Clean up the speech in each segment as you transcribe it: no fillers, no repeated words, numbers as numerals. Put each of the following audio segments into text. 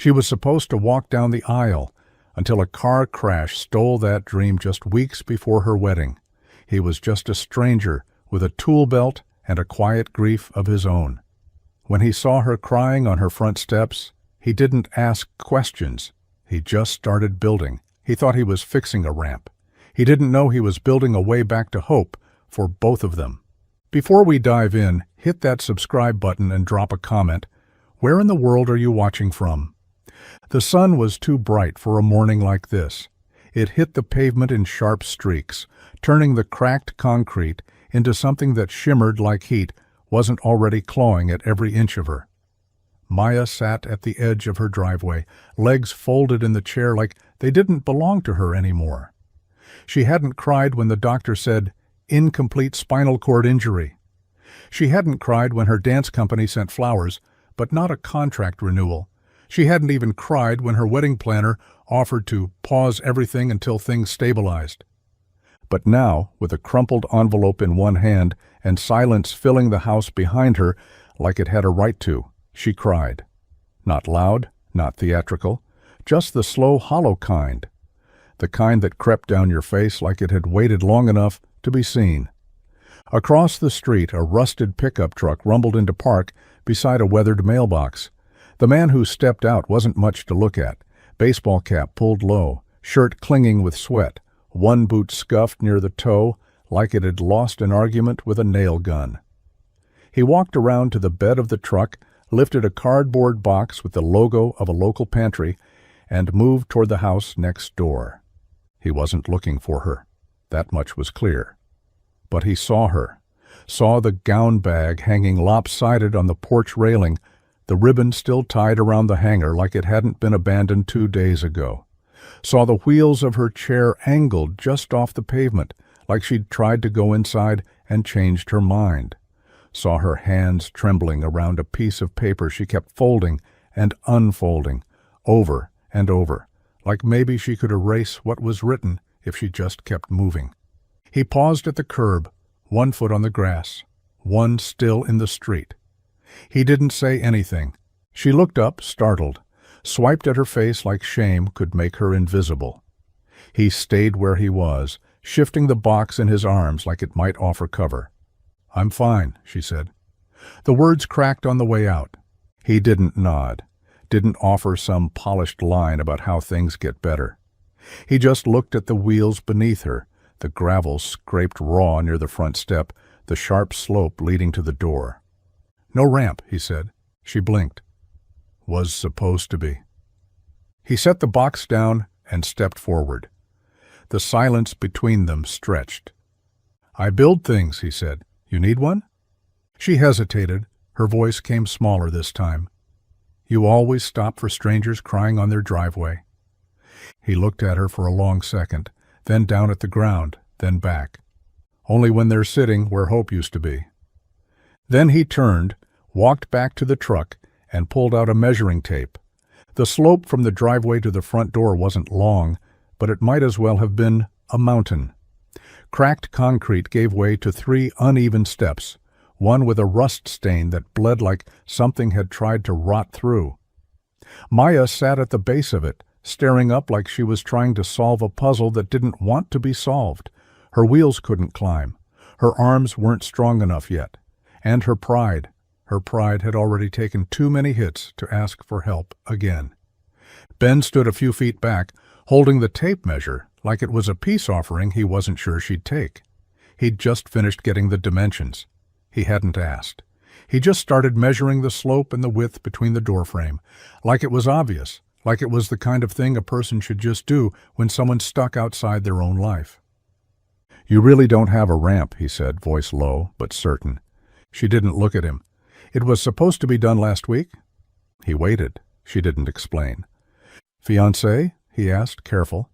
She was supposed to walk down the aisle until a car crash stole that dream just weeks before her wedding. He was just a stranger with a tool belt and a quiet grief of his own. When he saw her crying on her front steps, he didn't ask questions. He just started building. He thought he was fixing a ramp. He didn't know he was building a way back to hope for both of them. Before we dive in, hit that subscribe button and drop a comment. Where in the world are you watching from? The sun was too bright for a morning like this. It hit the pavement in sharp streaks, turning the cracked concrete into something that shimmered like heat wasn't already clawing at every inch of her. Maya sat at the edge of her driveway, legs folded in the chair like they didn't belong to her anymore. She hadn't cried when the doctor said, "Incomplete spinal cord injury." She hadn't cried when her dance company sent flowers, but not a contract renewal. She hadn't even cried when her wedding planner offered to pause everything until things stabilized. But now, with a crumpled envelope in one hand and silence filling the house behind her like it had a right to, she cried. Not loud, not theatrical, just the slow, hollow kind. The kind that crept down your face like it had waited long enough to be seen. Across the street, a rusted pickup truck rumbled into park beside a weathered mailbox. The man who stepped out wasn't much to look at. Baseball cap pulled low, shirt clinging with sweat, one boot scuffed near the toe like it had lost an argument with a nail gun. He walked around to the bed of the truck, lifted a cardboard box with the logo of a local pantry, and moved toward the house next door. He wasn't looking for her. That much was clear. But he saw her, saw the gown bag hanging lopsided on the porch railing, the ribbon still tied around the hanger like it hadn't been abandoned 2 days ago. Saw the wheels of her chair angled just off the pavement, like she'd tried to go inside and changed her mind. Saw her hands trembling around a piece of paper she kept folding and unfolding, over and over, like maybe she could erase what was written if she just kept moving. He paused at the curb, one foot on the grass, one still in the street. He didn't say anything. She looked up, startled, swiped at her face like shame could make her invisible. He stayed where he was, shifting the box in his arms like it might offer cover. "I'm fine," she said. The words cracked on the way out. He didn't nod, didn't offer some polished line about how things get better. He just looked at the wheels beneath her, the gravel scraped raw near the front step, the sharp slope leading to the door. "No ramp," he said. She blinked. "Was supposed to be." He set the box down and stepped forward. The silence between them stretched. "I build things," he said. "You need one?" She hesitated. Her voice came smaller this time. "You always stop for strangers crying on their driveway." He looked at her for a long second, then down at the ground, then back. "Only when they're sitting where hope used to be." Then he turned, walked back to the truck, and pulled out a measuring tape. The slope from the driveway to the front door wasn't long, but it might as well have been a mountain. Cracked concrete gave way to 3 uneven steps, one with a rust stain that bled like something had tried to rot through. Maya sat at the base of it, staring up like she was trying to solve a puzzle that didn't want to be solved. Her wheels couldn't climb. Her arms weren't strong enough yet. And her pride had already taken too many hits to ask for help again. Ben stood a few feet back, holding the tape measure like it was a peace offering he wasn't sure she'd take. He'd just finished getting the dimensions. He hadn't asked. He just started measuring the slope and the width between the doorframe, like it was obvious, like it was the kind of thing a person should just do when someone's stuck outside their own life. "You really don't have a ramp," he said, voice low but certain. She didn't look at him. "It was supposed to be done last week?" He waited. She didn't explain. "Fiancé?" he asked, careful.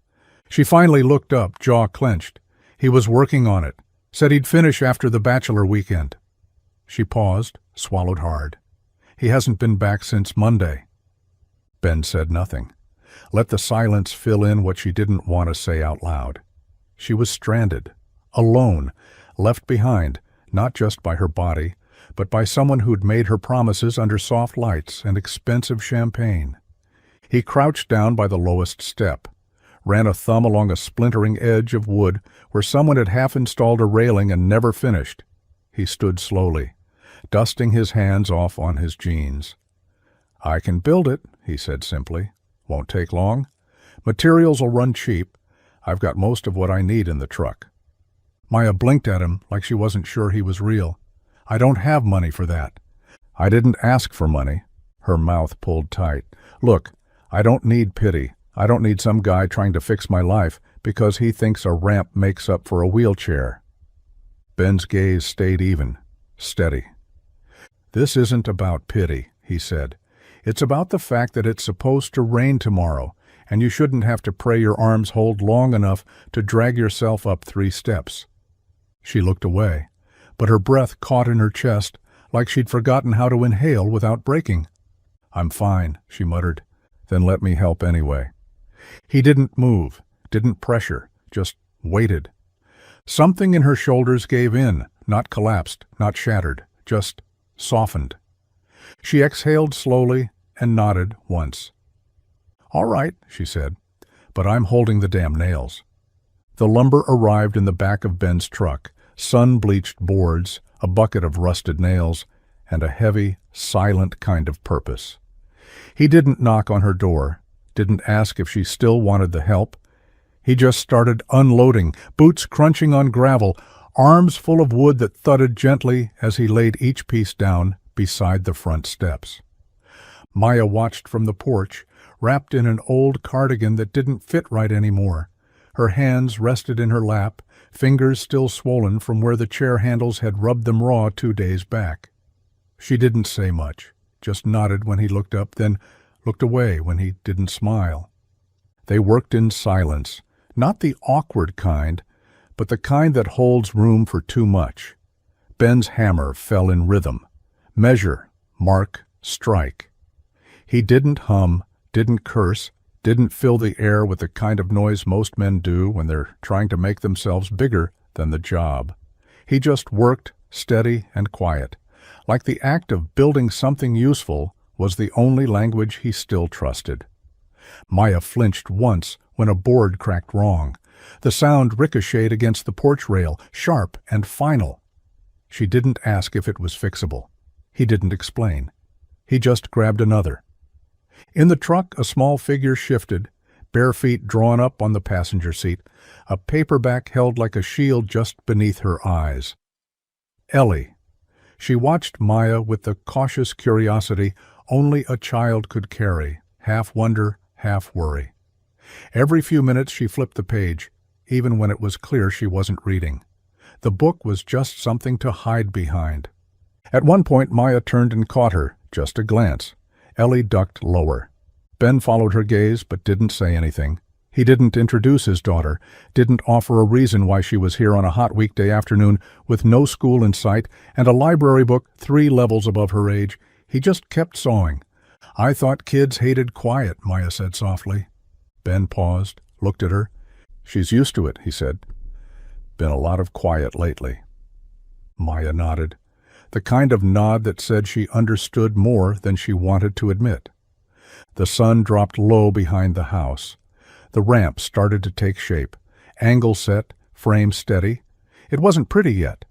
She finally looked up, jaw clenched. "He was working on it. Said he'd finish after the bachelor weekend." She paused, swallowed hard. "He hasn't been back since Monday." Ben said nothing. Let the silence fill in what she didn't want to say out loud. She was stranded, alone, left behind, not just by her body, but by someone who'd made her promises under soft lights and expensive champagne. He crouched down by the lowest step, ran a thumb along a splintering edge of wood where someone had half installed a railing and never finished. He stood slowly, dusting his hands off on his jeans. "I can build it," he said simply. "Won't take long. Materials will run cheap. I've got most of what I need in the truck." Maya blinked at him like she wasn't sure he was real. "I don't have money for that." "I didn't ask for money." Her mouth pulled tight. "Look, I don't need pity. I don't need some guy trying to fix my life because he thinks a ramp makes up for a wheelchair." Ben's gaze stayed even, steady. "This isn't about pity," he said. "It's about the fact that it's supposed to rain tomorrow, and you shouldn't have to pray your arms hold long enough to drag yourself up 3 steps. She looked away, but her breath caught in her chest like she'd forgotten how to inhale without breaking. "I'm fine," she muttered. "Then let me help anyway." He didn't move, didn't pressure, just waited. Something in her shoulders gave in, not collapsed, not shattered, just softened. She exhaled slowly and nodded once. "All right," she said, "but I'm holding the damn nails." The lumber arrived in the back of Ben's truck, sun-bleached boards, a bucket of rusted nails, and a heavy, silent kind of purpose. He didn't knock on her door, didn't ask if she still wanted the help. He just started unloading, boots crunching on gravel, arms full of wood that thudded gently as he laid each piece down beside the front steps. Maya watched from the porch, wrapped in an old cardigan that didn't fit right anymore. Her hands rested in her lap, fingers still swollen from where the chair handles had rubbed them raw 2 days back. She didn't say much, just nodded when he looked up, then looked away when he didn't smile. They worked in silence, not the awkward kind, but the kind that holds room for too much. Ben's hammer fell in rhythm. Measure, mark, strike. He didn't hum, didn't curse, didn't fill the air with the kind of noise most men do when they're trying to make themselves bigger than the job. He just worked, steady and quiet, like the act of building something useful was the only language he still trusted. Maya flinched once when a board cracked wrong. The sound ricocheted against the porch rail, sharp and final. She didn't ask if it was fixable. He didn't explain. He just grabbed another. In the truck, a small figure shifted, bare feet drawn up on the passenger seat, a paperback held like a shield just beneath her eyes. Ellie. She watched Maya with the cautious curiosity only a child could carry, half wonder, half worry. Every few minutes she flipped the page, even when it was clear she wasn't reading. The book was just something to hide behind. At one point Maya turned and caught her, just a glance. Ellie ducked lower. Ben followed her gaze but didn't say anything. He didn't introduce his daughter, didn't offer a reason why she was here on a hot weekday afternoon with no school in sight and a library book 3 levels above her age. He just kept sawing. "I thought kids hated quiet," Maya said softly. Ben paused, looked at her. "She's used to it," he said. "Been a lot of quiet lately." Maya nodded, the kind of nod that said she understood more than she wanted to admit. The sun dropped low behind the house. The ramp started to take shape, angle set, frame steady. It wasn't pretty yet,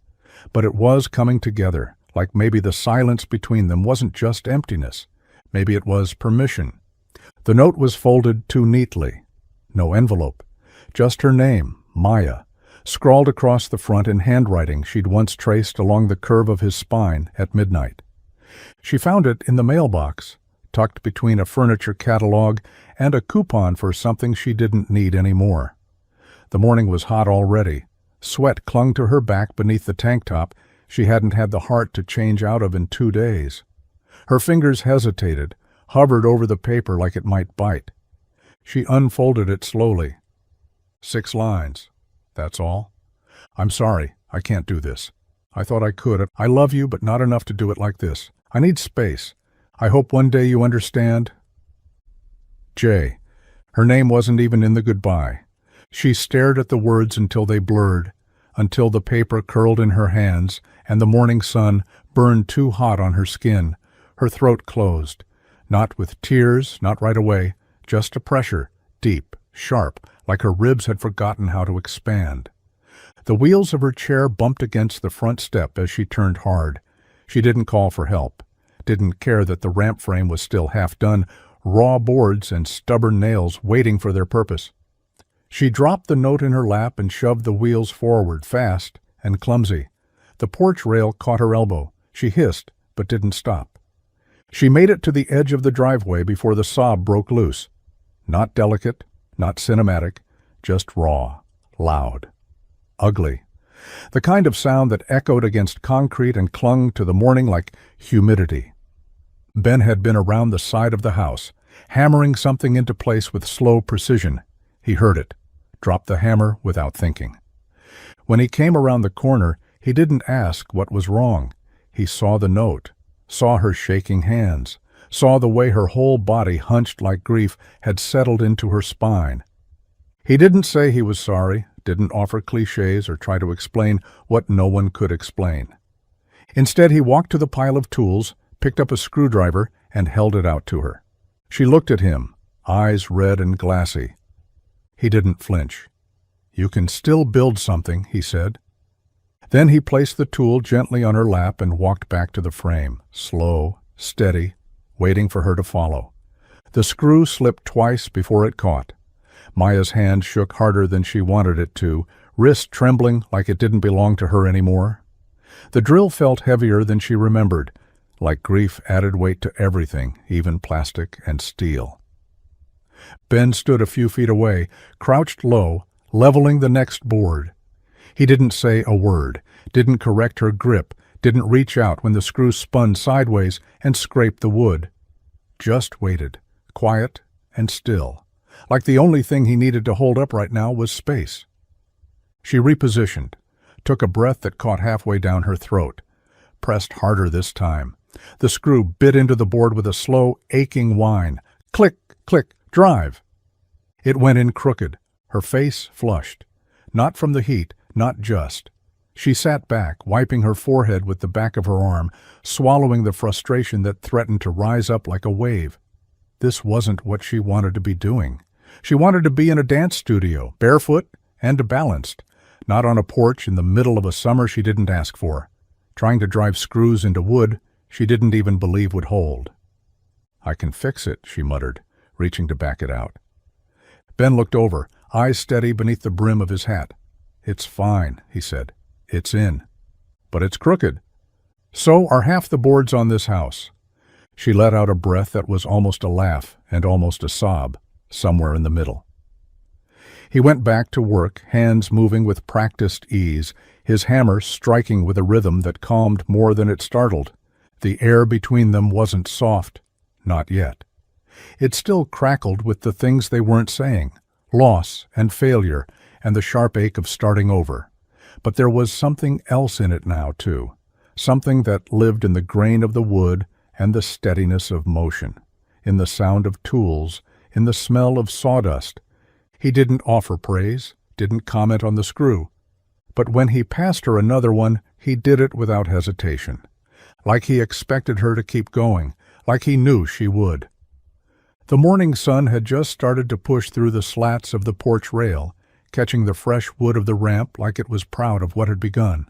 but it was coming together, like maybe the silence between them wasn't just emptiness. Maybe it was permission. The note was folded too neatly. No envelope. Just her name, Maya, scrawled across the front in handwriting she'd once traced along the curve of his spine at midnight. She found it in the mailbox, tucked between a furniture catalog and a coupon for something she didn't need anymore. The morning was hot already. Sweat clung to her back beneath the tank top she hadn't had the heart to change out of in 2 days. Her fingers hesitated, hovered over the paper like it might bite. She unfolded it slowly. 6 lines. That's all. "I'm sorry, I can't do this. I thought I could. I love you, but not enough to do it like this. I need space. I hope one day you understand. J." Her name wasn't even in the goodbye. She stared at the words until they blurred, until the paper curled in her hands and the morning sun burned too hot on her skin. Her throat closed. Not with tears, not right away, just a pressure, deep, sharp, like her ribs had forgotten how to expand. The wheels of her chair bumped against the front step as she turned hard. She didn't call for help, didn't care that the ramp frame was still half done, raw boards and stubborn nails waiting for their purpose. She dropped the note in her lap and shoved the wheels forward, fast and clumsy. The porch rail caught her elbow. She hissed, but didn't stop. She made it to the edge of the driveway before the sob broke loose. Not delicate, not cinematic, just raw, loud, ugly. The kind of sound that echoed against concrete and clung to the morning like humidity. Ben had been around the side of the house, hammering something into place with slow precision. He heard it, dropped the hammer without thinking. When he came around the corner, he didn't ask what was wrong. He saw the note, saw her shaking hands, saw the way her whole body, hunched like grief, had settled into her spine. He didn't say he was sorry, didn't offer cliches or try to explain what no one could explain. Instead, he walked to the pile of tools, picked up a screwdriver, and held it out to her. She looked at him, eyes red and glassy. He didn't flinch. "You can still build something," he said. Then he placed the tool gently on her lap and walked back to the frame, slow, steady, waiting for her to follow. The screw slipped twice before it caught. Maya's hand shook harder than she wanted it to, wrist trembling like it didn't belong to her anymore. The drill felt heavier than she remembered, like grief added weight to everything, even plastic and steel. Ben stood a few feet away, crouched low, leveling the next board. He didn't say a word, didn't correct her grip, didn't reach out when the screw spun sideways and scraped the wood. Just waited, quiet and still, like the only thing he needed to hold up right now was space. She repositioned, took a breath that caught halfway down her throat, pressed harder this time. The screw bit into the board with a slow, aching whine. Click, click, drive. It went in crooked, her face flushed. Not from the heat, not just. She sat back, wiping her forehead with the back of her arm, swallowing the frustration that threatened to rise up like a wave. This wasn't what she wanted to be doing. She wanted to be in a dance studio, barefoot and balanced, not on a porch in the middle of a summer she didn't ask for, trying to drive screws into wood she didn't even believe would hold. "I can fix it," she muttered, reaching to back it out. Ben looked over, eyes steady beneath the brim of his hat. "It's fine," he said. "It's in. But it's crooked. So are half the boards on this house." She let out a breath that was almost a laugh and almost a sob, somewhere in the middle. He went back to work, hands moving with practiced ease, his hammer striking with a rhythm that calmed more than it startled. The air between them wasn't soft, not yet. It still crackled with the things they weren't saying, loss and failure and the sharp ache of starting over. But there was something else in it now, too, something that lived in the grain of the wood and the steadiness of motion, in the sound of tools, in the smell of sawdust. He didn't offer praise, didn't comment on the screw. But when he passed her another one, he did it without hesitation, like he expected her to keep going, like he knew she would. The morning sun had just started to push through the slats of the porch rail, catching the fresh wood of the ramp like it was proud of what had begun.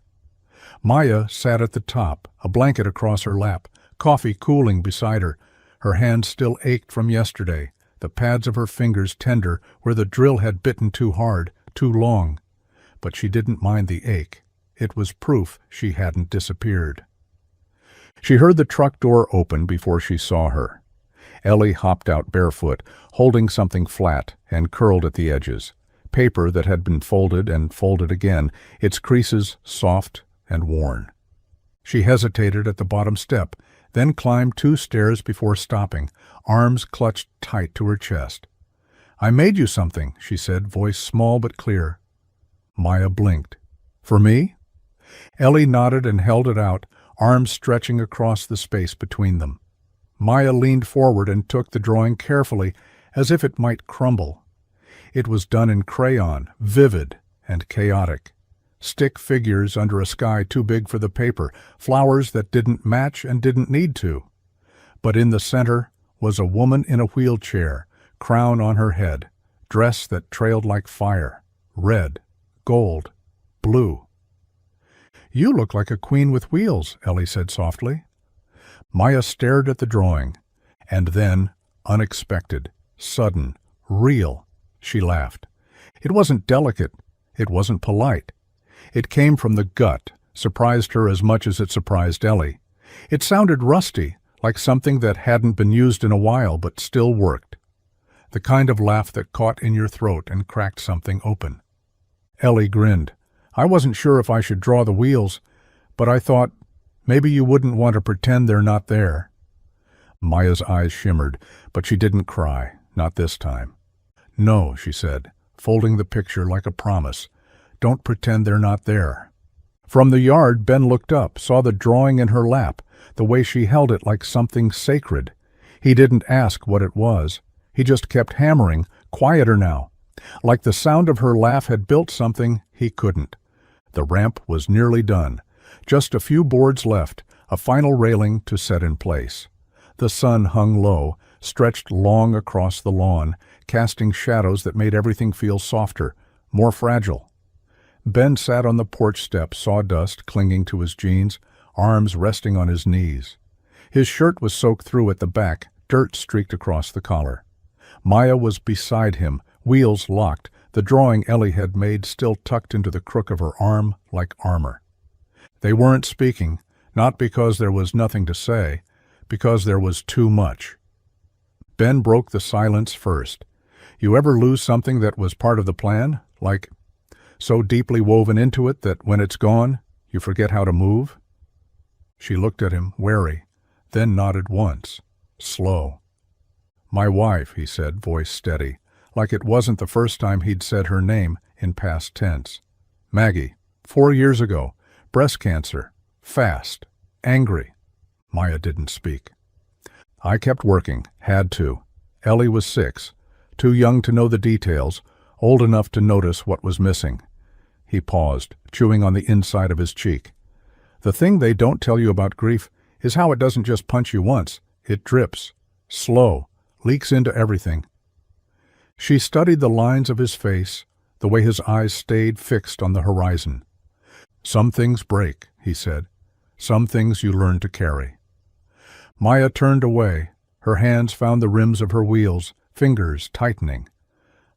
Maya sat at the top, a blanket across her lap, coffee cooling beside her. Her hands still ached from yesterday, the pads of her fingers tender where the drill had bitten too hard, too long. But she didn't mind the ache. It was proof she hadn't disappeared. She heard the truck door open before she saw her. Ellie hopped out barefoot, holding something flat and curled at the edges, paper that had been folded and folded again, its creases soft and worn. She hesitated at the bottom step, then climbed 2 stairs before stopping, arms clutched tight to her chest. "I made you something," she said, voice small but clear. Maya blinked. "For me?" Ellie nodded and held it out, arms stretching across the space between them. Maya leaned forward and took the drawing carefully, as if it might crumble. It was done in crayon, vivid and chaotic. Stick figures under a sky too big for the paper, flowers that didn't match and didn't need to. But in the center was a woman in a wheelchair, crown on her head, dress that trailed like fire, red, gold, blue. "You look like a queen with wheels," Ellie said softly. Maya stared at the drawing, and then, unexpected, sudden, real, she laughed. It wasn't delicate. It wasn't polite. It came from the gut, surprised her as much as it surprised Ellie. It sounded rusty, like something that hadn't been used in a while but still worked. The kind of laugh that caught in your throat and cracked something open. Ellie grinned. "I wasn't sure if I should draw the wheels, but I thought maybe you wouldn't want to pretend they're not there." Maya's eyes shimmered, but she didn't cry, not this time. "No," she said, folding the picture like a promise. "Don't pretend they're not there." From the yard, Ben looked up, saw the drawing in her lap, the way she held it like something sacred. He didn't ask what it was. He just kept hammering, quieter now. Like the sound of her laugh had built something he couldn't. The ramp was nearly done. Just a few boards left, a final railing to set in place. The sun hung low, stretched long across the lawn, casting shadows that made everything feel softer, more fragile. Ben sat on the porch step, sawdust clinging to his jeans, arms resting on his knees. His shirt was soaked through at the back, dirt streaked across the collar. Maya was beside him, wheels locked, the drawing Ellie had made still tucked into the crook of her arm like armor. They weren't speaking, not because there was nothing to say, because there was too much. Ben broke the silence first. "You ever lose something that was part of the plan? Like, so deeply woven into it that when it's gone, you forget how to move?" She looked at him, wary, then nodded once, slow. "My wife," he said, voice steady, like it wasn't the first time he'd said her name in past tense. "Maggie, 4 years ago, breast cancer, fast, angry." Maya didn't speak. "I kept working, had to. Ellie was 6, too young to know the details, old enough to notice what was missing." He paused, chewing on the inside of his cheek. "The thing they don't tell you about grief is how it doesn't just punch you once. It drips, slow, leaks into everything." She studied the lines of his face, the way his eyes stayed fixed on the horizon. "Some things break," he said. "Some things you learn to carry." Maya turned away. Her hands found the rims of her wheels, fingers tightening.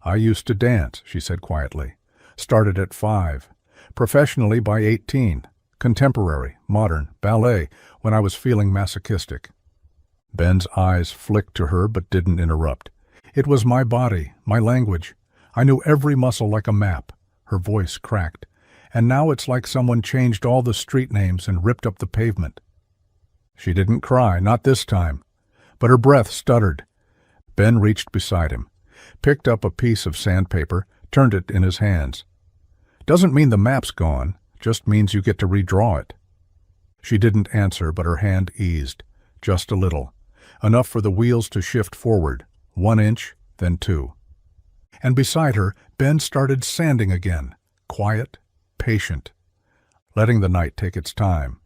"I used to dance," she said quietly. "Started at 5. Professionally by 18. Contemporary, modern, ballet, when I was feeling masochistic." Ben's eyes flicked to her but didn't interrupt. "It was my body, my language. I knew every muscle like a map." Her voice cracked. "And now it's like someone changed all the street names and ripped up the pavement." She didn't cry, not this time, but her breath stuttered. Ben reached beside him, picked up a piece of sandpaper, turned it in his hands. "Doesn't mean the map's gone, just means you get to redraw it." She didn't answer, but her hand eased, just a little, enough for the wheels to shift forward, 1 inch, then 2. And beside her, Ben started sanding again, quiet, patient, letting the night take its time.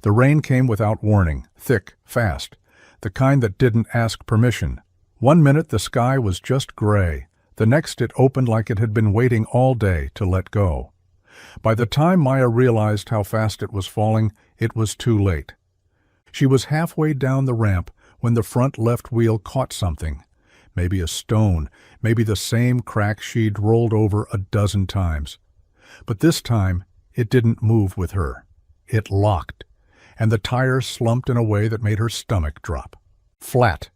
The rain came without warning, thick, fast, the kind that didn't ask permission. 1 minute the sky was just gray, the next it opened like it had been waiting all day to let go. By the time Maya realized how fast it was falling, it was too late. She was halfway down the ramp when the front left wheel caught something. Maybe a stone, maybe the same crack she'd rolled over a dozen times. But this time, it didn't move with her. It locked, and the tire slumped in a way that made her stomach drop. Flat.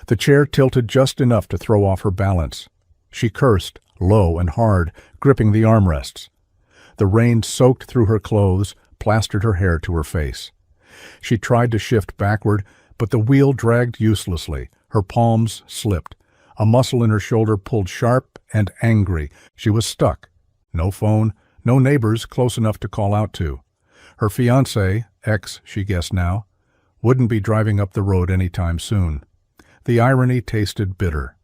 The chair tilted just enough to throw off her balance. She cursed, low and hard, gripping the armrests. The rain soaked through her clothes, plastered her hair to her face. She tried to shift backward, but the wheel dragged uselessly. Her palms slipped. A muscle in her shoulder pulled sharp and angry. She was stuck. No phone, no neighbors close enough to call out to. Her fiancé, ex she guessed now, wouldn't be driving up the road any time soon. The irony tasted bitter.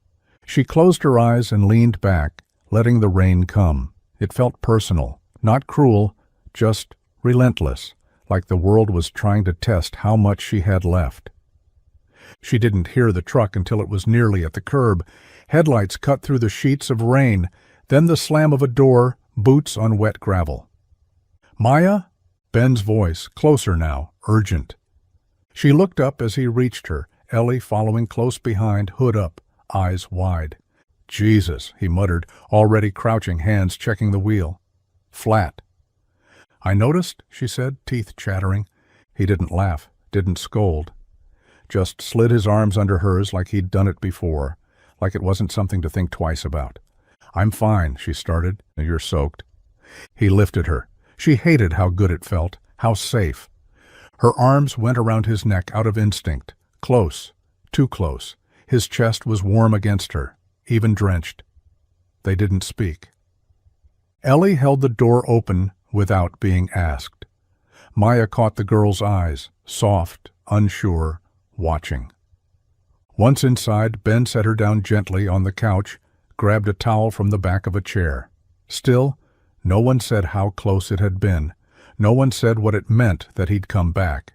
She closed her eyes and leaned back, letting the rain come. It felt personal, not cruel, just relentless, like the world was trying to test how much she had left. She didn't hear the truck until it was nearly at the curb. Headlights cut through the sheets of rain, then the slam of a door, boots on wet gravel. "Maya?" Ben's voice, closer now, urgent. She looked up as he reached her, Ellie following close behind, hood up, eyes wide. "Jesus," he muttered, already crouching, hands checking the wheel. Flat. "I noticed," she said, teeth chattering. He didn't laugh, didn't scold. Just slid his arms under hers like he'd done it before, like it wasn't something to think twice about. "I'm fine," she started. "You're soaked." He lifted her. She hated how good it felt, how safe. Her arms went around his neck out of instinct, close, too close. His chest was warm against her, even drenched. They didn't speak. Ellie held the door open without being asked. Maya caught the girl's eyes, soft, unsure, watching. Once inside, Ben set her down gently on the couch, grabbed a towel from the back of a chair. Still, no one said how close it had been. No one said what it meant that he'd come back.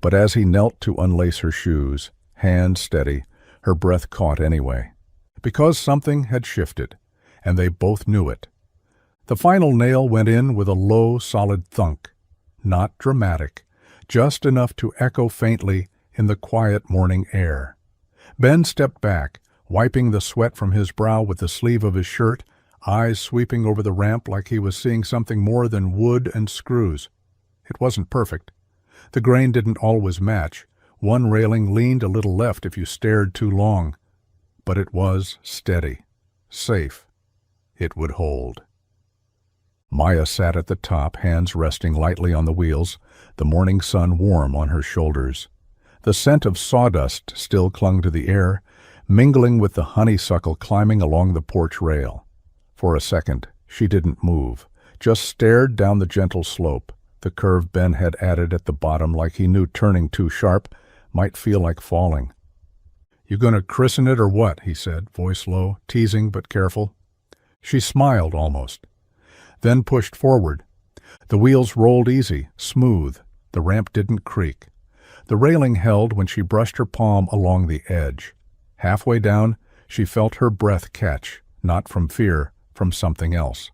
But as he knelt to unlace her shoes, hand steady, her breath caught anyway. Because something had shifted, and they both knew it. The final nail went in with a low, solid thunk. Not dramatic, just enough to echo faintly in the quiet morning air. Ben stepped back, wiping the sweat from his brow with the sleeve of his shirt, eyes sweeping over the ramp like he was seeing something more than wood and screws. It wasn't perfect. The grain didn't always match. One railing leaned a little left if you stared too long. But it was steady, safe. It would hold. Maya sat at the top, hands resting lightly on the wheels, the morning sun warm on her shoulders. The scent of sawdust still clung to the air, mingling with the honeysuckle climbing along the porch rail. For a second, she didn't move, just stared down the gentle slope, the curve Ben had added at the bottom like he knew turning too sharp might feel like falling. "You gonna christen it or what?" he said, voice low, teasing but careful. She smiled almost, then pushed forward. The wheels rolled easy, smooth. The ramp didn't creak. The railing held when she brushed her palm along the edge. Halfway down, she felt her breath catch, not from fear, from something else.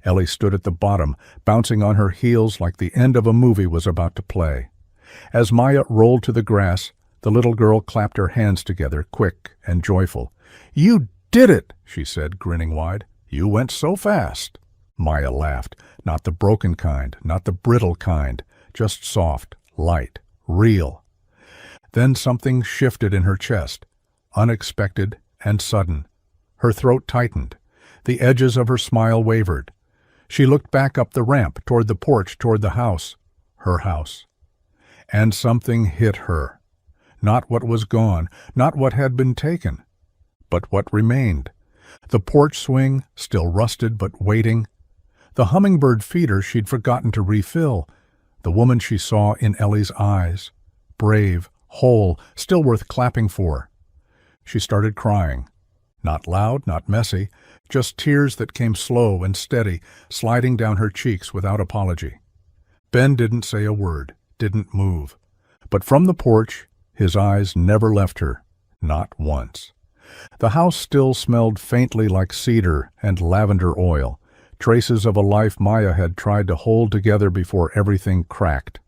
Ellie stood at the bottom, bouncing on her heels like the end of a movie was about to play. As Maya rolled to the grass, the little girl clapped her hands together, quick and joyful. "You did it!" she said, grinning wide. "You went so fast." Maya laughed, not the broken kind, not the brittle kind, just soft, light, real. Then something shifted in her chest, unexpected and sudden. Her throat tightened. The edges of her smile wavered. She looked back up the ramp, toward the porch, toward the house, her house. And something hit her. Not what was gone, not what had been taken, but what remained. The porch swing, still rusted but waiting. The hummingbird feeder she'd forgotten to refill. The woman she saw in Ellie's eyes. Brave, whole, still worth clapping for. She started crying. Not loud, not messy, just tears that came slow and steady, sliding down her cheeks without apology. Ben didn't say a word, didn't move. But from the porch, his eyes never left her, not once. The house still smelled faintly like cedar and lavender oil, traces of a life Maya had tried to hold together before everything cracked.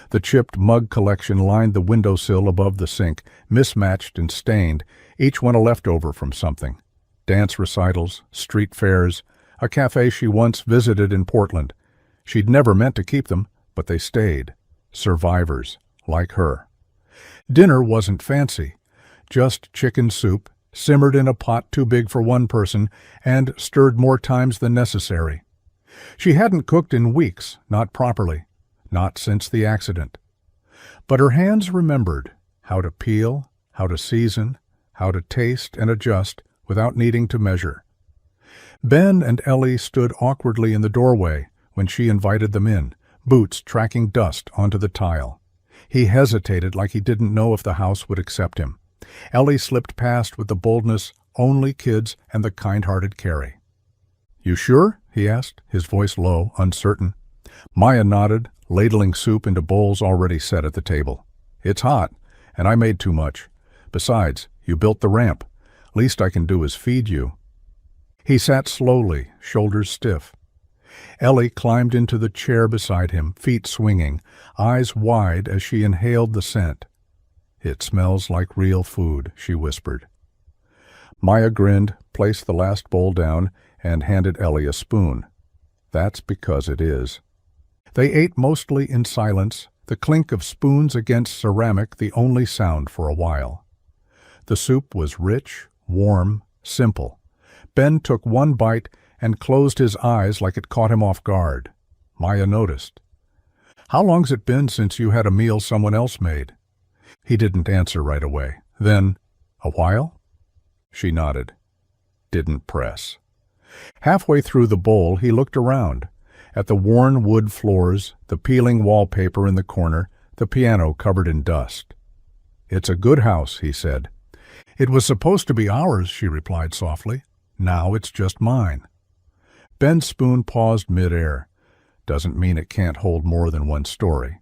The chipped mug collection lined the windowsill above the sink, mismatched and stained, each one a leftover from something. Dance recitals, street fairs, a cafe she once visited in Portland. She'd never meant to keep them, but they stayed. Survivors, like her. Dinner wasn't fancy. Just chicken soup, simmered in a pot too big for one person, and stirred more times than necessary. She hadn't cooked in weeks, not properly. Not since the accident. But her hands remembered how to peel, how to season, how to taste and adjust without needing to measure. Ben and Ellie stood awkwardly in the doorway when she invited them in, boots tracking dust onto the tile. He hesitated like he didn't know if the house would accept him. Ellie slipped past with the boldness only kids and the kind-hearted carry. "You sure?" he asked, his voice low, uncertain. Maya nodded, ladling soup into bowls already set at the table. "It's hot, And I made too much. Besides, you built the ramp. Least I can do is feed you." He sat slowly, shoulders stiff. Ellie climbed into the chair beside him, feet swinging, eyes wide as she inhaled the scent. "It smells like real food," she whispered. Maya grinned, placed the last bowl down, and handed Ellie a spoon. "That's because it is." They ate mostly in silence, the clink of spoons against ceramic the only sound for a while. The soup was rich, warm, simple. Ben took one bite and closed his eyes like it caught him off guard. Maya noticed. "How long's it been since you had a meal someone else made?" He didn't answer right away. Then, "A while?" She nodded. Didn't press. Halfway through the bowl, he looked around. At the worn wood floors, the peeling wallpaper in the corner, the piano covered in dust. "It's a good house," he said. "It was supposed to be ours," she replied softly. "Now it's just mine." Ben's spoon paused mid-air. Doesn't mean it can't hold more than one story.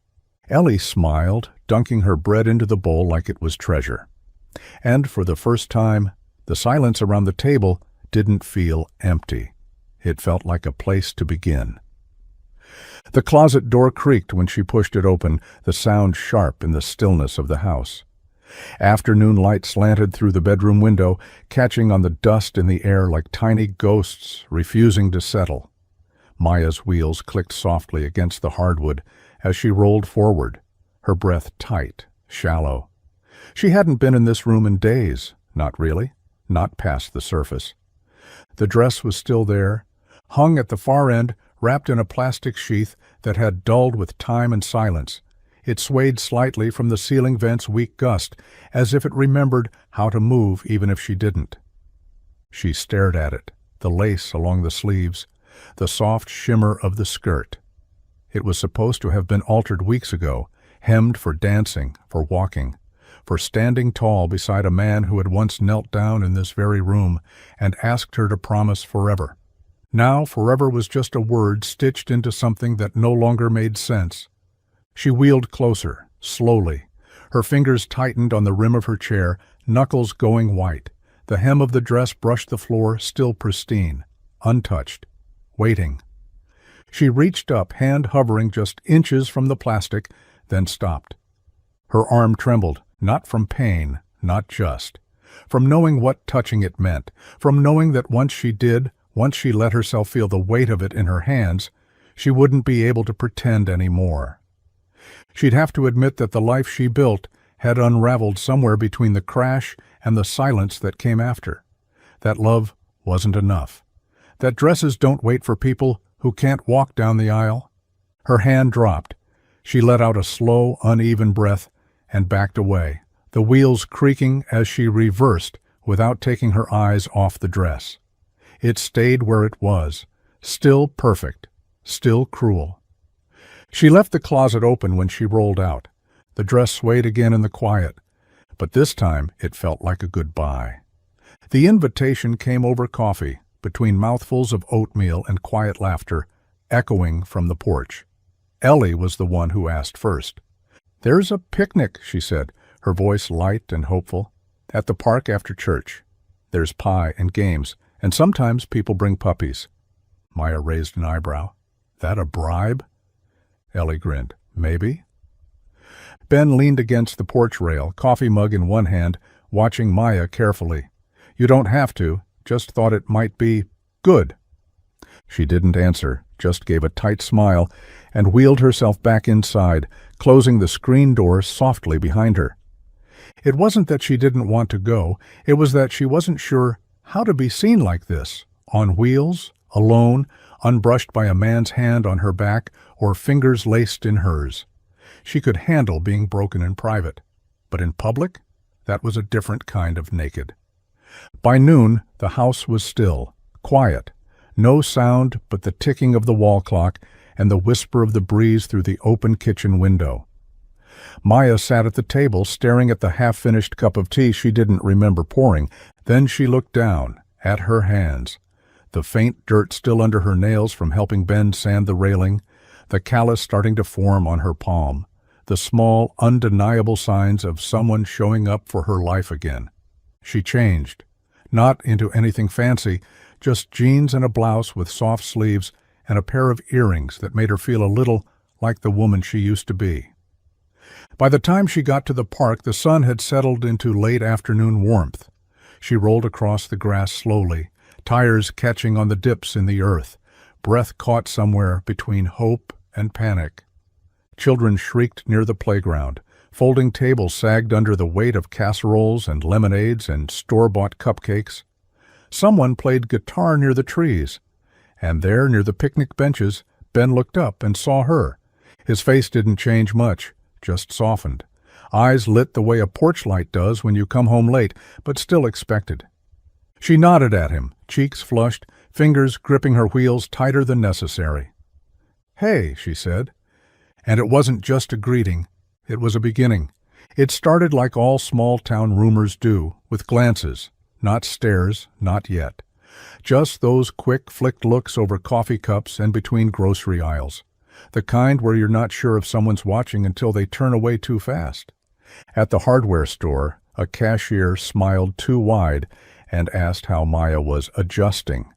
Ellie smiled, dunking her bread into the bowl like it was treasure. And for the first time, the silence around the table didn't feel empty. It felt like a place to begin. The closet door creaked when she pushed it open, the sound sharp in the stillness of the house. Afternoon light slanted through the bedroom window, catching on the dust in the air like tiny ghosts refusing to settle. Maya's wheels clicked softly against the hardwood as she rolled forward, her breath tight, shallow. She hadn't been in this room in days, not really, not past the surface. The dress was still there, hung at the far end, wrapped in a plastic sheath that had dulled with time and silence. It swayed slightly from the ceiling vent's weak gust, as if it remembered how to move even if she didn't. She stared at it, the lace along the sleeves, the soft shimmer of the skirt. It was supposed to have been altered weeks ago, hemmed for dancing, for walking, for standing tall beside a man who had once knelt down in this very room and asked her to promise forever. Now forever was just a word stitched into something that no longer made sense. She wheeled closer, slowly. Her fingers tightened on the rim of her chair, knuckles going white. The hem of the dress brushed the floor, still pristine, untouched, waiting. She reached up, hand hovering just inches from the plastic, then stopped. Her arm trembled, not from pain, not just. From knowing what touching it meant, from knowing that once she let herself feel the weight of it in her hands, she wouldn't be able to pretend anymore. She'd have to admit that the life she built had unraveled somewhere between the crash and the silence that came after. That love wasn't enough. That dresses don't wait for people who can't walk down the aisle. Her hand dropped. She let out a slow, uneven breath and backed away, the wheels creaking as she reversed without taking her eyes off the dress. It stayed where it was, still perfect, still cruel. She left the closet open when she rolled out. The dress swayed again in the quiet, but this time it felt like a goodbye. The invitation came over coffee, between mouthfuls of oatmeal and quiet laughter, echoing from the porch. Ellie was the one who asked first. "There's a picnic," she said, her voice light and hopeful, "at the park after church. There's pie and games, and sometimes people bring puppies." Maya raised an eyebrow. "That a bribe?" Ellie grinned. "Maybe." Ben leaned against the porch rail, coffee mug in one hand, watching Maya carefully. "You don't have to, just thought it might be good." She didn't answer, just gave a tight smile and wheeled herself back inside, closing the screen door softly behind her. It wasn't that she didn't want to go, it was that she wasn't sure how to be seen like this, on wheels, alone, unbrushed by a man's hand on her back or fingers laced in hers. She could handle being broken in private, but in public, that was a different kind of naked. By noon, the house was still, quiet, no sound but the ticking of the wall clock and the whisper of the breeze through the open kitchen window. Maya sat at the table, staring at the half-finished cup of tea she didn't remember pouring. Then she looked down, at her hands, the faint dirt still under her nails from helping Ben sand the railing, the callus starting to form on her palm, the small, undeniable signs of someone showing up for her life again. She changed, not into anything fancy, just jeans and a blouse with soft sleeves and a pair of earrings that made her feel a little like the woman she used to be. By the time she got to the park, the sun had settled into late afternoon warmth. She rolled across the grass slowly, tires catching on the dips in the earth, breath caught somewhere between hope and panic. Children shrieked near the playground. Folding tables sagged under the weight of casseroles and lemonades and store-bought cupcakes. Someone played guitar near the trees. And there, near the picnic benches, Ben looked up and saw her. His face didn't change much, just softened. Eyes lit the way a porch light does when you come home late, but still expected. She nodded at him, cheeks flushed, fingers gripping her wheels tighter than necessary. "Hey," she said. And it wasn't just a greeting. It was a beginning. It started like all small-town rumors do, with glances, not stares, not yet. Just those quick, flicked looks over coffee cups and between grocery aisles. The kind where you're not sure if someone's watching until they turn away too fast. At the hardware store, a cashier smiled too wide and asked how Maya was adjusting.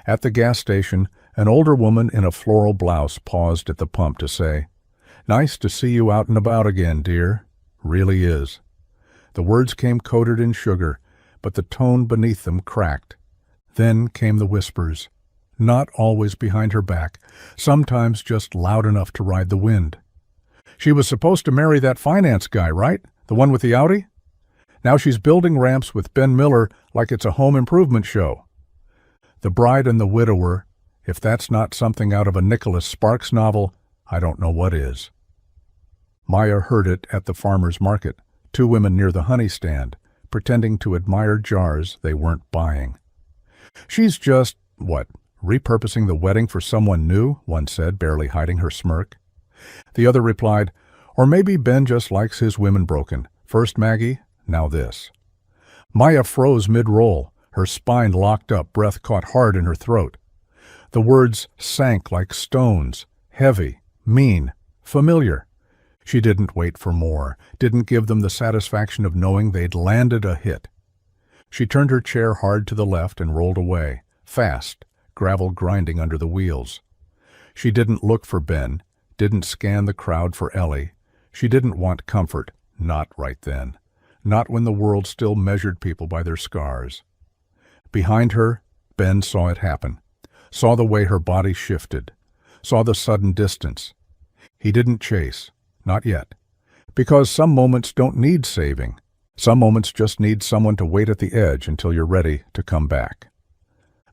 At the gas station, an older woman in a floral blouse paused at the pump to say, "Nice to see you out and about again, dear. Really is." The words came coated in sugar, but the tone beneath them cracked. Then came the whispers, not always behind her back, sometimes just loud enough to ride the wind. "She was supposed to marry that finance guy, right? The one with the Audi? Now she's building ramps with Ben Miller like it's a home improvement show." The bride and the widower, if that's not something out of a Nicholas Sparks novel, I don't know what is. Maya heard it at the farmer's market, two women near the honey stand, pretending to admire jars they weren't buying. "She's just, repurposing the wedding for someone new," one said, barely hiding her smirk. The other replied, "Or maybe Ben just likes his women broken. First Maggie, now this." Maya froze mid-roll, her spine locked up, breath caught hard in her throat. The words sank like stones, heavy, mean, familiar. She didn't wait for more, didn't give them the satisfaction of knowing they'd landed a hit. She turned her chair hard to the left and rolled away, fast, gravel grinding under the wheels. She didn't look for Ben, didn't scan the crowd for Ellie. She didn't want comfort, not right then, not when the world still measured people by their scars. Behind her, Ben saw it happen, saw the way her body shifted, saw the sudden distance. He didn't chase, not yet, because some moments don't need saving. Some moments just need someone to wait at the edge until you're ready to come back.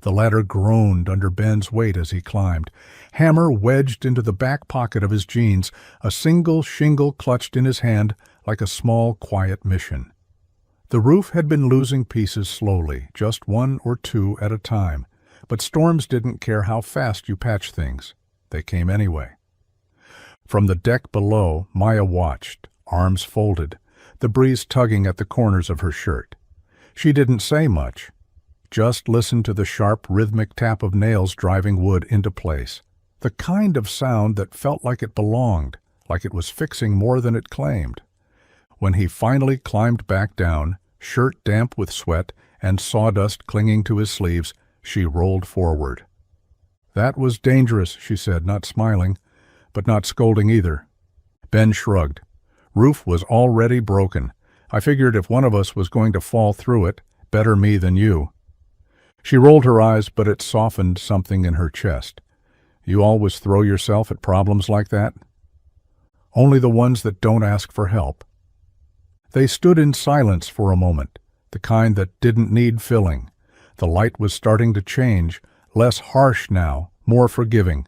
The ladder groaned under Ben's weight as he climbed, hammer wedged into the back pocket of his jeans, a single shingle clutched in his hand like a small, quiet mission. The roof had been losing pieces slowly, just one or two at a time, but storms didn't care how fast you patched things. They came anyway. From the deck below, Maya watched, arms folded, the breeze tugging at the corners of her shirt. She didn't say much, just listened to the sharp, rhythmic tap of nails driving wood into place, the kind of sound that felt like it belonged, like it was fixing more than it claimed. When he finally climbed back down, shirt damp with sweat and sawdust clinging to his sleeves, she rolled forward. "That was dangerous," she said, not smiling, but not scolding either. Ben shrugged. "Roof was already broken. I figured if one of us was going to fall through it, better me than you." She rolled her eyes, but it softened something in her chest. "You always throw yourself at problems like that?" "Only the ones that don't ask for help." They stood in silence for a moment, the kind that didn't need filling. The light was starting to change, less harsh now, more forgiving.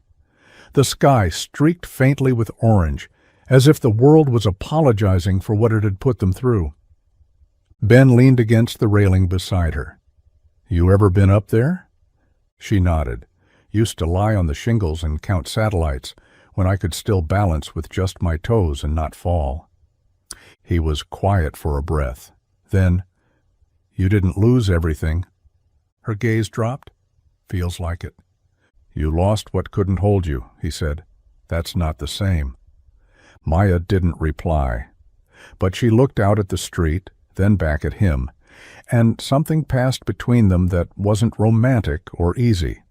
The sky streaked faintly with orange, as if the world was apologizing for what it had put them through. Ben leaned against the railing beside her. "You ever been up there?" She nodded. "Used to lie on the shingles and count satellites, when I could still balance with just my toes and not fall." He was quiet for a breath. Then, "You didn't lose everything." Her gaze dropped. "Feels like it." "You lost what couldn't hold you," he said. "That's not the same." Maya didn't reply, but she looked out at the street, then back at him, and something passed between them that wasn't romantic or easy.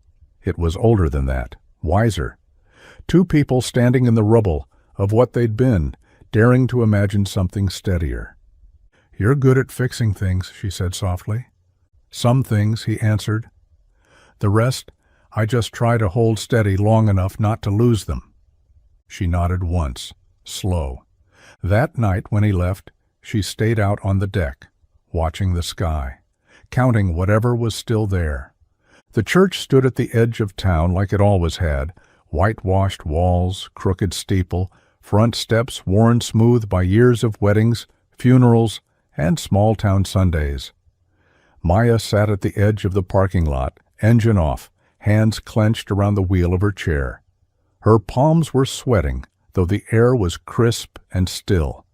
It was older than that, wiser. Two people standing in the rubble of what they'd been, daring to imagine something steadier. "You're good at fixing things," she said softly. "Some things," he answered. "The rest, I just try to hold steady long enough not to lose them." She nodded once, slow. That night when he left, she stayed out on the deck, watching the sky, counting whatever was still there. The church stood at the edge of town like it always had, whitewashed walls, crooked steeple, front steps worn smooth by years of weddings, funerals, and small-town Sundays. Maya sat at the edge of the parking lot, engine off, hands clenched around the wheel of her chair. Her palms were sweating, though the air was crisp and still.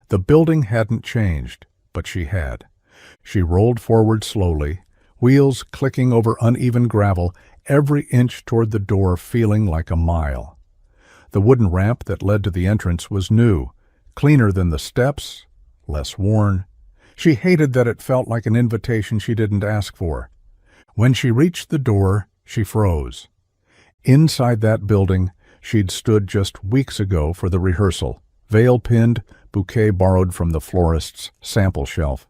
The building hadn't changed, but she had. She rolled forward slowly, wheels clicking over uneven gravel, every inch toward the door feeling like a mile. The wooden ramp that led to the entrance was new, cleaner than the steps, less worn. She hated that it felt like an invitation she didn't ask for. When she reached the door, she froze. Inside that building, she'd stood just weeks ago for the rehearsal, veil pinned, bouquet borrowed from the florist's sample shelf.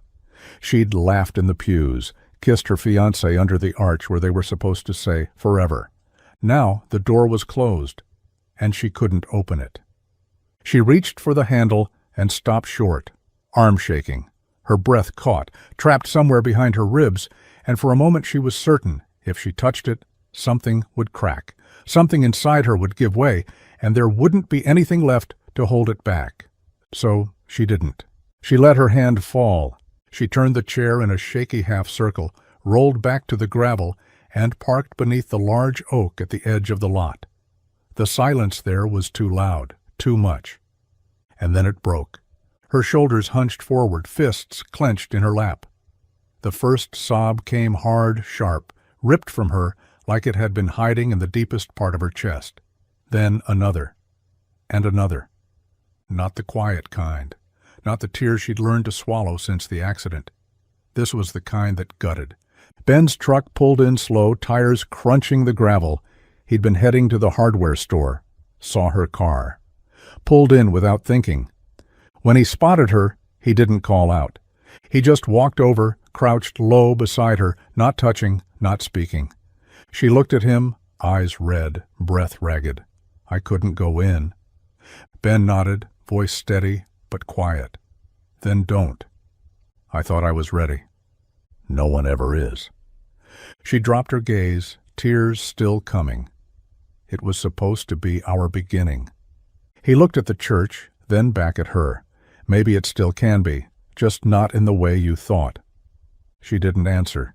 She'd laughed in the pews, kissed her fiancé under the arch where they were supposed to say forever. Now the door was closed, and she couldn't open it. She reached for the handle and stopped short, arm shaking. Her breath caught, trapped somewhere behind her ribs, and for a moment she was certain, if she touched it, something would crack. Something inside her would give way, and there wouldn't be anything left to hold it back. So she didn't. She let her hand fall. She turned the chair in a shaky half-circle, rolled back to the gravel, and parked beneath the large oak at the edge of the lot. The silence there was too loud, too much. And then it broke. Her shoulders hunched forward, fists clenched in her lap. The first sob came hard, sharp, ripped from her like it had been hiding in the deepest part of her chest. Then another, and another. Not the quiet kind, not the tears she'd learned to swallow since the accident. This was the kind that gutted. Ben's truck pulled in slow, tires crunching the gravel. He'd been heading to the hardware store, saw her car. Pulled in without thinking. When he spotted her, he didn't call out. He just walked over, crouched low beside her, not touching, not speaking. She looked at him, eyes red, breath ragged. "I couldn't go in." Ben nodded, voice steady but quiet. "Then don't." "I thought I was ready." "No one ever is." She dropped her gaze, tears still coming. It was supposed to be our beginning. He looked at the church, then back at her. Maybe it still can be, just not in the way you thought. She didn't answer,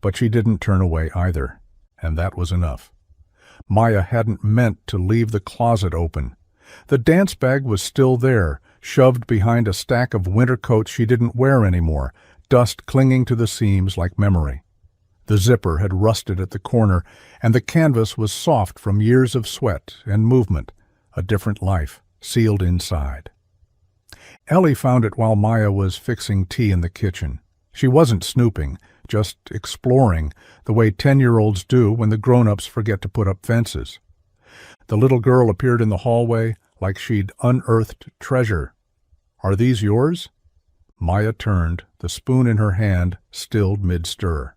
but she didn't turn away either, and that was enough. Maya hadn't meant to leave the closet open. The dance bag was still there, shoved behind a stack of winter coats she didn't wear anymore, dust clinging to the seams like memory. The zipper had rusted at the corner, and the canvas was soft from years of sweat and movement, a different life sealed inside. Ellie found it while Maya was fixing tea in the kitchen. She wasn't snooping, just exploring, the way 10-year-olds do when the grown-ups forget to put up fences. The little girl appeared in the hallway like she'd unearthed treasure. "Are these yours?" Maya turned, the spoon in her hand, stilled mid-stir.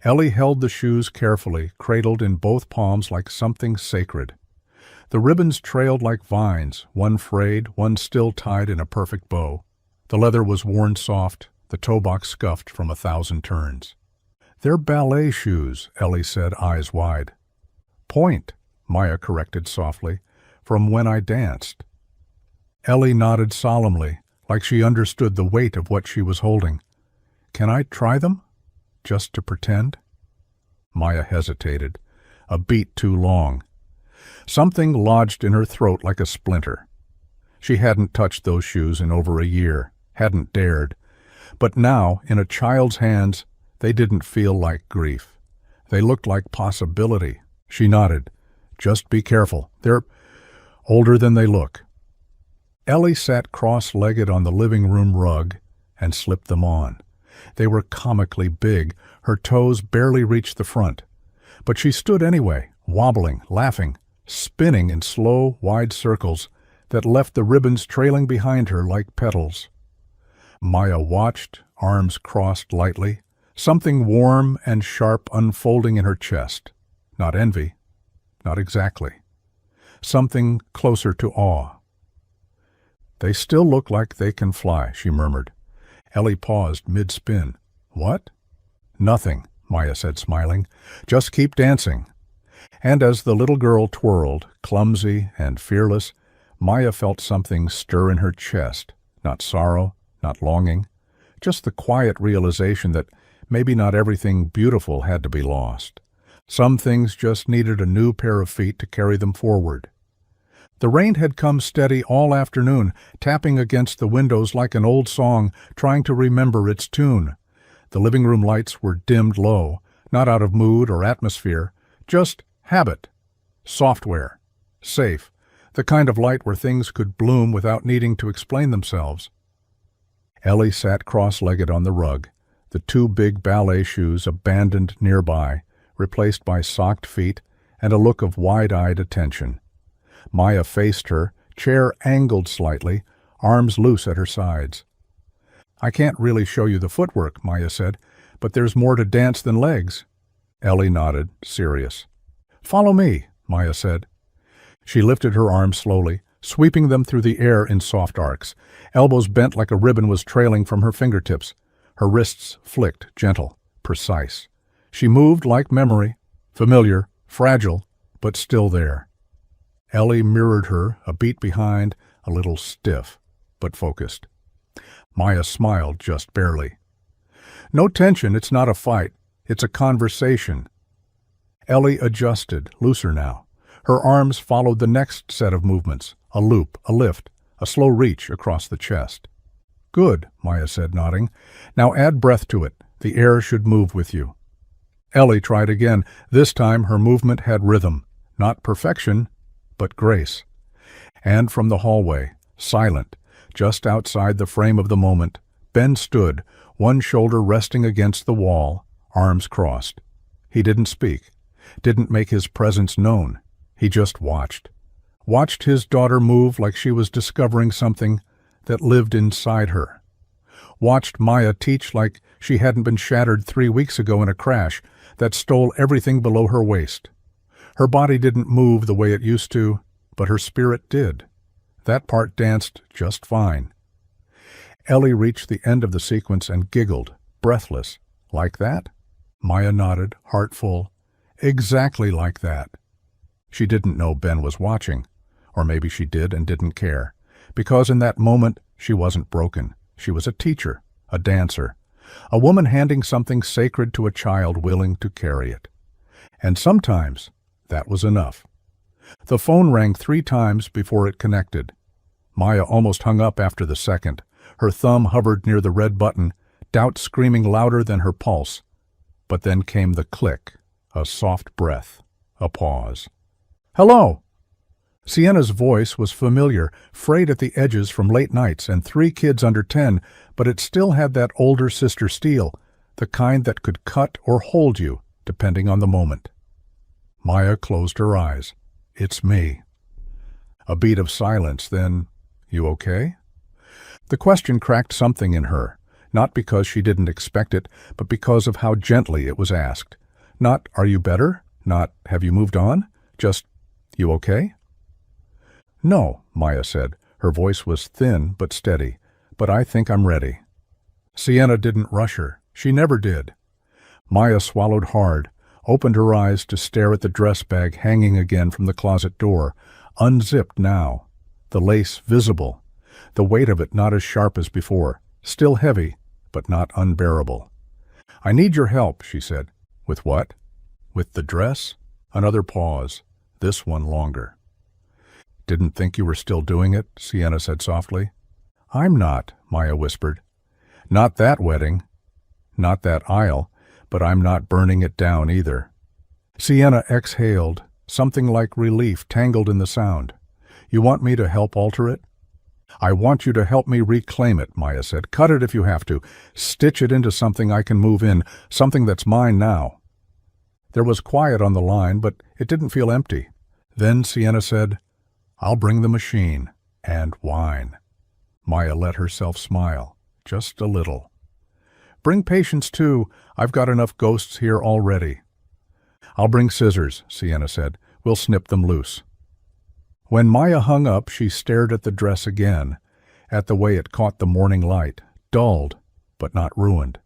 Ellie held the shoes carefully, cradled in both palms like something sacred. The ribbons trailed like vines, one frayed, one still tied in a perfect bow. The leather was worn soft, the toe box scuffed from 1,000 turns. "They're ballet shoes," Ellie said, eyes wide. "Point," Maya corrected softly, "from when I danced." Ellie nodded solemnly, like she understood the weight of what she was holding. "Can I try them? Just to pretend?" Maya hesitated, a beat too long. Something lodged in her throat like a splinter. She hadn't touched those shoes in over a year, hadn't dared. But now, in a child's hands, they didn't feel like grief. They looked like possibility. She nodded. "Just be careful. They're older than they look." Ellie sat cross-legged on the living room rug and slipped them on. They were comically big. Her toes barely reached the front. But she stood anyway, wobbling, laughing, spinning in slow, wide circles that left the ribbons trailing behind her like petals. Maya watched, arms crossed lightly, something warm and sharp unfolding in her chest. Not envy. Not exactly. Something closer to awe. "They still look like they can fly," she murmured. Ellie paused mid-spin. "What?" "Nothing," Maya said, smiling. "Just keep dancing." And as the little girl twirled, clumsy and fearless, Maya felt something stir in her chest. Not sorrow, not longing, just the quiet realization that maybe not everything beautiful had to be lost. Some things just needed a new pair of feet to carry them forward. The rain had come steady all afternoon, tapping against the windows like an old song, trying to remember its tune. The living room lights were dimmed low, not out of mood or atmosphere, just habit, software, safe, the kind of light where things could bloom without needing to explain themselves. Ellie sat cross-legged on the rug, the two big ballet shoes abandoned nearby, replaced by socked feet and a look of wide-eyed attention. Maya faced her, chair angled slightly, arms loose at her sides. "I can't really show you the footwork," Maya said, "but there's more to dance than legs." Ellie nodded, serious. "Follow me," Maya said. She lifted her arms slowly, sweeping them through the air in soft arcs. Elbows bent like a ribbon was trailing from her fingertips. Her wrists flicked, gentle, precise. She moved like memory, familiar, fragile, but still there. Ellie mirrored her, a beat behind, a little stiff, but focused. Maya smiled just barely. "No tension, it's not a fight. It's a conversation." Ellie adjusted, looser now. Her arms followed the next set of movements, a loop, a lift, a slow reach across the chest. "Good," Maya said, nodding. "Now add breath to it. The air should move with you." Ellie tried again. This time her movement had rhythm. Not perfection, but grace. And from the hallway, silent, just outside the frame of the moment, Ben stood, one shoulder resting against the wall, arms crossed. He didn't speak, didn't make his presence known. He just watched. Watched his daughter move like she was discovering something that lived inside her. Watched Maya teach like she hadn't been shattered 3 weeks ago in a crash that stole everything below her waist. Her body didn't move the way it used to, but her spirit did. That part danced just fine. Ellie reached the end of the sequence and giggled, breathless. "Like that?" Maya nodded, heart full. "Exactly like that." She didn't know Ben was watching, or maybe she did and didn't care, because in that moment she wasn't broken. She was a teacher, a dancer, a woman handing something sacred to a child willing to carry it. And sometimes that was enough. The phone rang 3 times before it connected. Maya almost hung up after the second. Her thumb hovered near the red button, doubt screaming louder than her pulse. But then came the click, a soft breath, a pause. "Hello!" Sienna's voice was familiar, frayed at the edges from late nights and 3 kids under 10, but it still had that older sister steel, the kind that could cut or hold you, depending on the moment. Maya closed her eyes. "It's me." A beat of silence, then, "You okay?" The question cracked something in her, not because she didn't expect it, but because of how gently it was asked. Not, "Are you better?" Not, "Have you moved on?" Just, "You okay?" "No," Maya said. Her voice was thin but steady. "But I think I'm ready." Sienna didn't rush her. She never did. Maya swallowed hard, opened her eyes to stare at the dress bag hanging again from the closet door, unzipped now, the lace visible, the weight of it not as sharp as before, still heavy, but not unbearable. "I need your help," she said. "With what?" "With the dress?" Another pause, this one longer. "Didn't think you were still doing it," Sienna said softly. "I'm not," Maya whispered. "Not that wedding, not that aisle, but I'm not burning it down either." Sienna exhaled, something like relief tangled in the sound. "You want me to help alter it?" I want you to help me reclaim it, Maya said. Cut it if you have to. Stitch it into something I can move in, something that's mine now. There was quiet on the line, but it didn't feel empty. Then Sienna said, I'll bring the machine and wine. Maya let herself smile, just a little. Bring Patience too. I've got enough ghosts here already. I'll bring scissors, Sienna said. We'll snip them loose. When Maya hung up, she stared at the dress again, at the way it caught the morning light, dulled, but not ruined.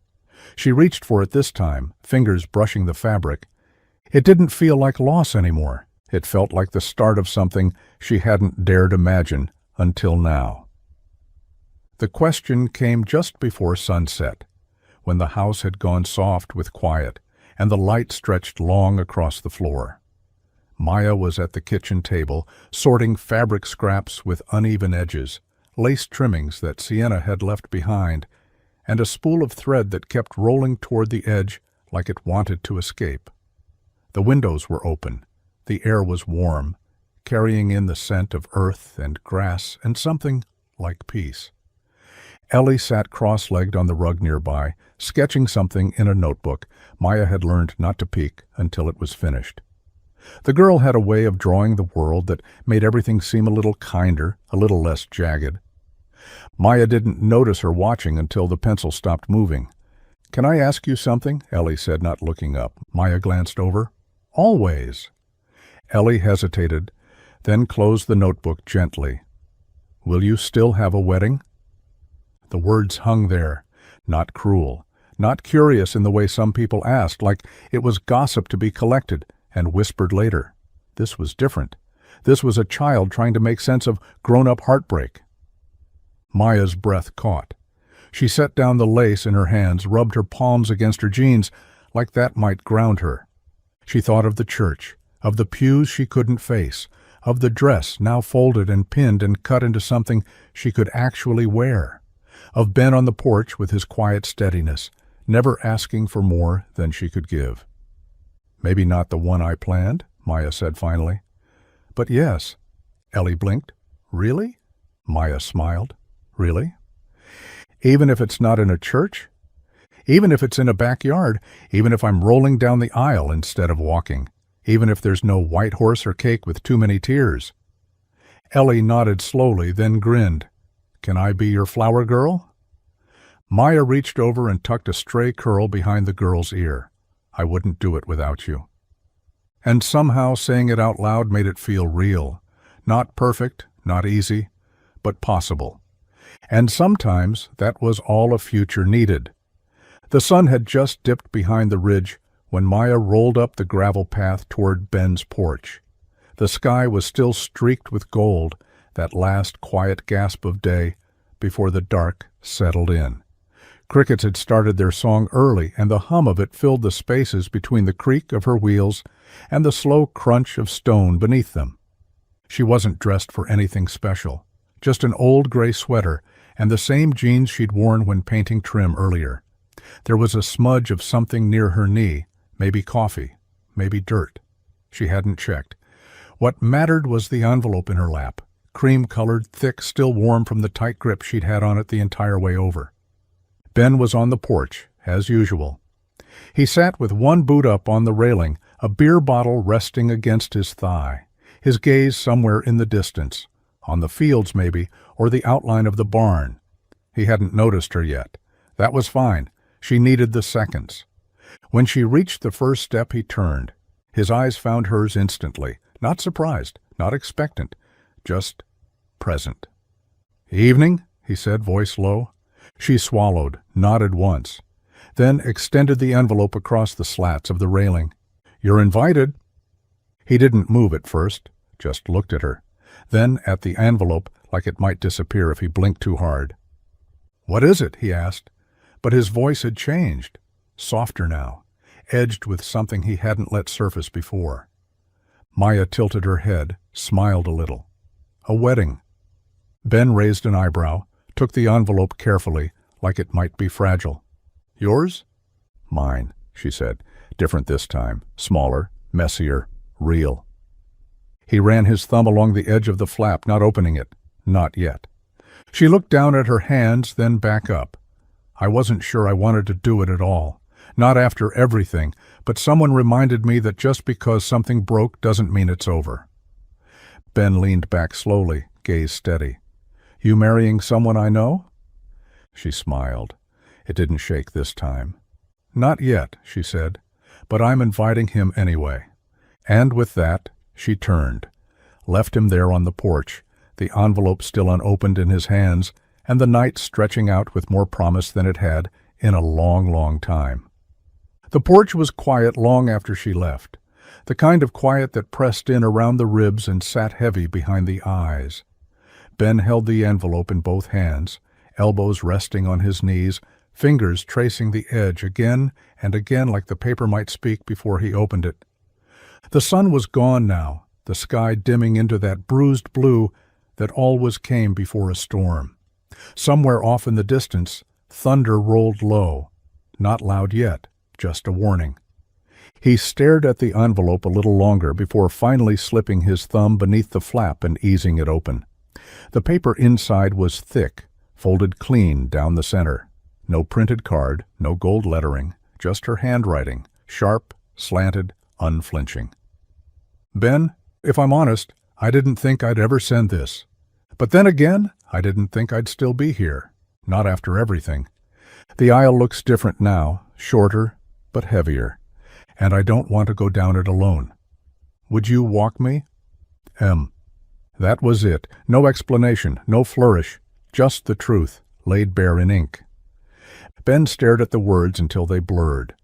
She reached for it this time, fingers brushing the fabric. It didn't feel like loss anymore. It felt like the start of something she hadn't dared imagine until now. The question came just before sunset, when the house had gone soft with quiet, and the light stretched long across the floor. Maya was at the kitchen table, sorting fabric scraps with uneven edges, lace trimmings that Sienna had left behind, and a spool of thread that kept rolling toward the edge like it wanted to escape. The windows were open. The air was warm, carrying in the scent of earth and grass and something like peace. Ellie sat cross-legged on the rug nearby, sketching something in a notebook. Maya had learned not to peek until it was finished. The girl had a way of drawing the world that made everything seem a little kinder, a little less jagged. Maya didn't notice her watching until the pencil stopped moving. "Can I ask you something?" Ellie said, not looking up. Maya glanced over. "Always." Ellie hesitated, then closed the notebook gently. "Will you still have a wedding?" The words hung there, not cruel, not curious in the way some people asked, like it was gossip to be collected and whispered later. This was different. This was a child trying to make sense of grown-up heartbreak. Maya's breath caught. She set down the lace in her hands, rubbed her palms against her jeans, like that might ground her. She thought of the church, of the pews she couldn't face, of the dress now folded and pinned and cut into something she could actually wear, of Ben on the porch with his quiet steadiness, never asking for more than she could give. "Maybe not the one I planned," Maya said finally. "But yes." Ellie blinked. "Really?" Maya smiled. "Really? Even if it's not in a church? Even if it's in a backyard? Even if I'm rolling down the aisle instead of walking? Even if there's no white horse or cake with too many tears?" Ellie nodded slowly, then grinned. "Can I be your flower girl?" Maya reached over and tucked a stray curl behind the girl's ear. "I wouldn't do it without you." And somehow saying it out loud made it feel real. Not perfect, not easy, but possible. And sometimes that was all a future needed. The sun had just dipped behind the ridge when Maya rolled up the gravel path toward Ben's porch. The sky was still streaked with gold, that last quiet gasp of day before the dark settled in. Crickets had started their song early, and the hum of it filled the spaces between the creak of her wheels and the slow crunch of stone beneath them. She wasn't dressed for anything special, just an old gray sweater and the same jeans she'd worn when painting trim earlier. There was a smudge of something near her knee, maybe coffee, maybe dirt. She hadn't checked. What mattered was the envelope in her lap, cream-colored, thick, still warm from the tight grip she'd had on it the entire way over. Ben was on the porch, as usual. He sat with one boot up on the railing, a beer bottle resting against his thigh, his gaze somewhere in the distance, on the fields maybe, or the outline of the barn. He hadn't noticed her yet. That was fine. She needed the seconds. When she reached the first step, he turned. His eyes found hers instantly, not surprised, not expectant, just present. "Evening," he said, voice low. She swallowed, nodded once, then extended the envelope across the slats of the railing. "You're invited." He didn't move at first, just looked at her, then at the envelope like it might disappear if he blinked too hard. "What is it?" he asked, but his voice had changed, softer now, edged with something he hadn't let surface before. Maya tilted her head, smiled a little. "A wedding." Ben raised an eyebrow, took the envelope carefully, like it might be fragile. "Yours?" "Mine," she said, different this time, smaller, messier, real. He ran his thumb along the edge of the flap, not opening it. Not yet. She looked down at her hands, then back up. I wasn't sure I wanted to do it at all. Not after everything, but someone reminded me that just because something broke doesn't mean it's over. Ben leaned back slowly, gaze steady. You marrying someone I know? She smiled. It didn't shake this time. Not yet, she said, but I'm inviting him anyway. And with that, she turned, left him there on the porch, the envelope still unopened in his hands, and the night stretching out with more promise than it had in a long, long time. The porch was quiet long after she left, the kind of quiet that pressed in around the ribs and sat heavy behind the eyes. Ben held the envelope in both hands, elbows resting on his knees, fingers tracing the edge again and again like the paper might speak before he opened it. The sun was gone now, the sky dimming into that bruised blue that always came before a storm. Somewhere off in the distance, thunder rolled low, not loud yet, just a warning. He stared at the envelope a little longer before finally slipping his thumb beneath the flap and easing it open. The paper inside was thick, folded clean down the center. No printed card, no gold lettering, just her handwriting, sharp, slanted, unflinching. Ben, if I'm honest, I didn't think I'd ever send this. But then again, I didn't think I'd still be here. Not after everything. The aisle looks different now, shorter, but heavier. And I don't want to go down it alone. Would you walk me? M. That was it. No explanation, no flourish. Just the truth, laid bare in ink. Ben stared at the words until they blurred.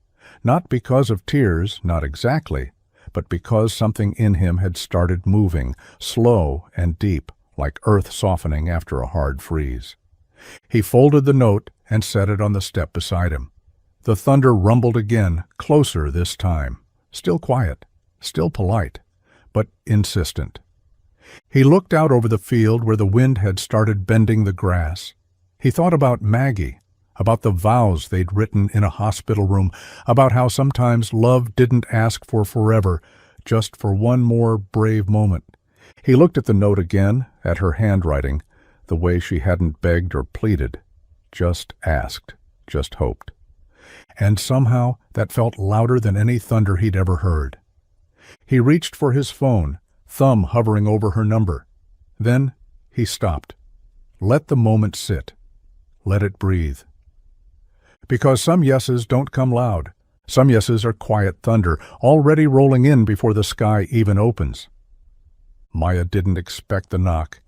Not because of tears, not exactly, but because something in him had started moving, slow and deep, like earth softening after a hard freeze. He folded the note and set it on the step beside him. The thunder rumbled again, closer this time. Still quiet, still polite, but insistent. He looked out over the field where the wind had started bending the grass. He thought about Maggie, about the vows they'd written in a hospital room, about how sometimes love didn't ask for forever, just for one more brave moment. He looked at the note again, at her handwriting, the way she hadn't begged or pleaded, just asked, just hoped. And somehow that felt louder than any thunder he'd ever heard. He reached for his phone, thumb hovering over her number. Then he stopped. Let the moment sit. Let it breathe. Because some yeses don't come loud. Some yeses are quiet thunder, already rolling in before the sky even opens. Maya didn't expect the knock.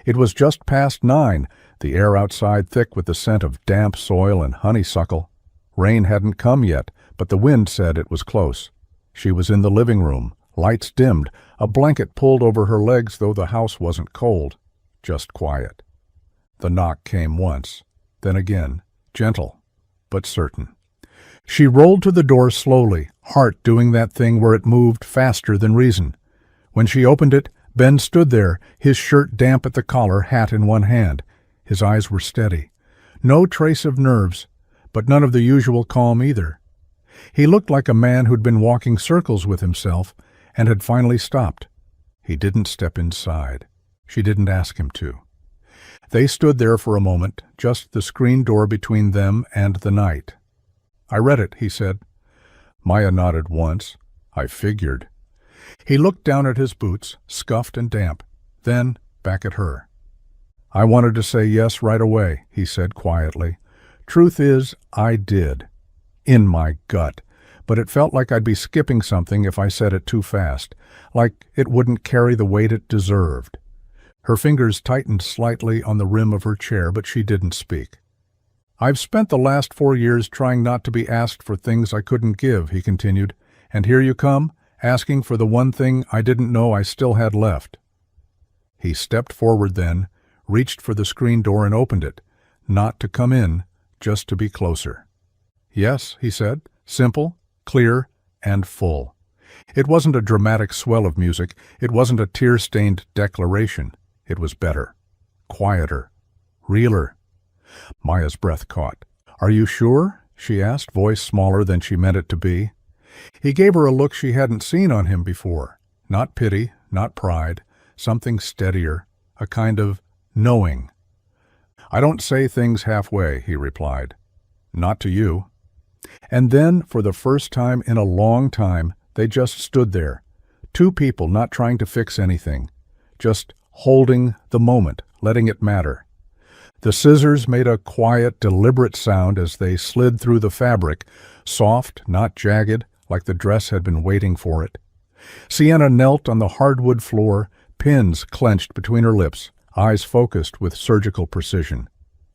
It was just past 9, the air outside thick with the scent of damp soil and honeysuckle. Rain hadn't come yet, but the wind said it was close. She was in the living room, lights dimmed, a blanket pulled over her legs though the house wasn't cold, just quiet. The knock came once, then again, gentle, but certain. She rolled to the door slowly, heart doing that thing where it moved faster than reason. When she opened it, Ben stood there, his shirt damp at the collar, hat in one hand. His eyes were steady. No trace of nerves, but none of the usual calm either. He looked like a man who'd been walking circles with himself and had finally stopped. He didn't step inside. She didn't ask him to. They stood there for a moment, just the screen door between them and the night. I read it, he said. Maya nodded once. I figured. He looked down at his boots, scuffed and damp, then back at her. I wanted to say yes right away, he said quietly. Truth is, I did. In my gut. But it felt like I'd be skipping something if I said it too fast, like it wouldn't carry the weight it deserved. Her fingers tightened slightly on the rim of her chair, but she didn't speak. I've spent the last 4 years trying not to be asked for things I couldn't give, he continued, and here you come, asking for the one thing I didn't know I still had left. He stepped forward then, reached for the screen door and opened it, not to come in, just to be closer. Yes, he said, simple, clear, and full. It wasn't a dramatic swell of music, it wasn't a tear-stained declaration. It was better, quieter, realer. Maya's breath caught. Are you sure? She asked, voice smaller than she meant it to be. He gave her a look she hadn't seen on him before. Not pity, not pride, something steadier, a kind of knowing. I don't say things halfway, he replied. Not to you. And then, for the first time in a long time, they just stood there. Two people not trying to fix anything, just holding the moment, letting it matter. The scissors made a quiet, deliberate sound as they slid through the fabric, soft, not jagged, like the dress had been waiting for it. Sienna knelt on the hardwood floor, pins clenched between her lips, eyes focused with surgical precision.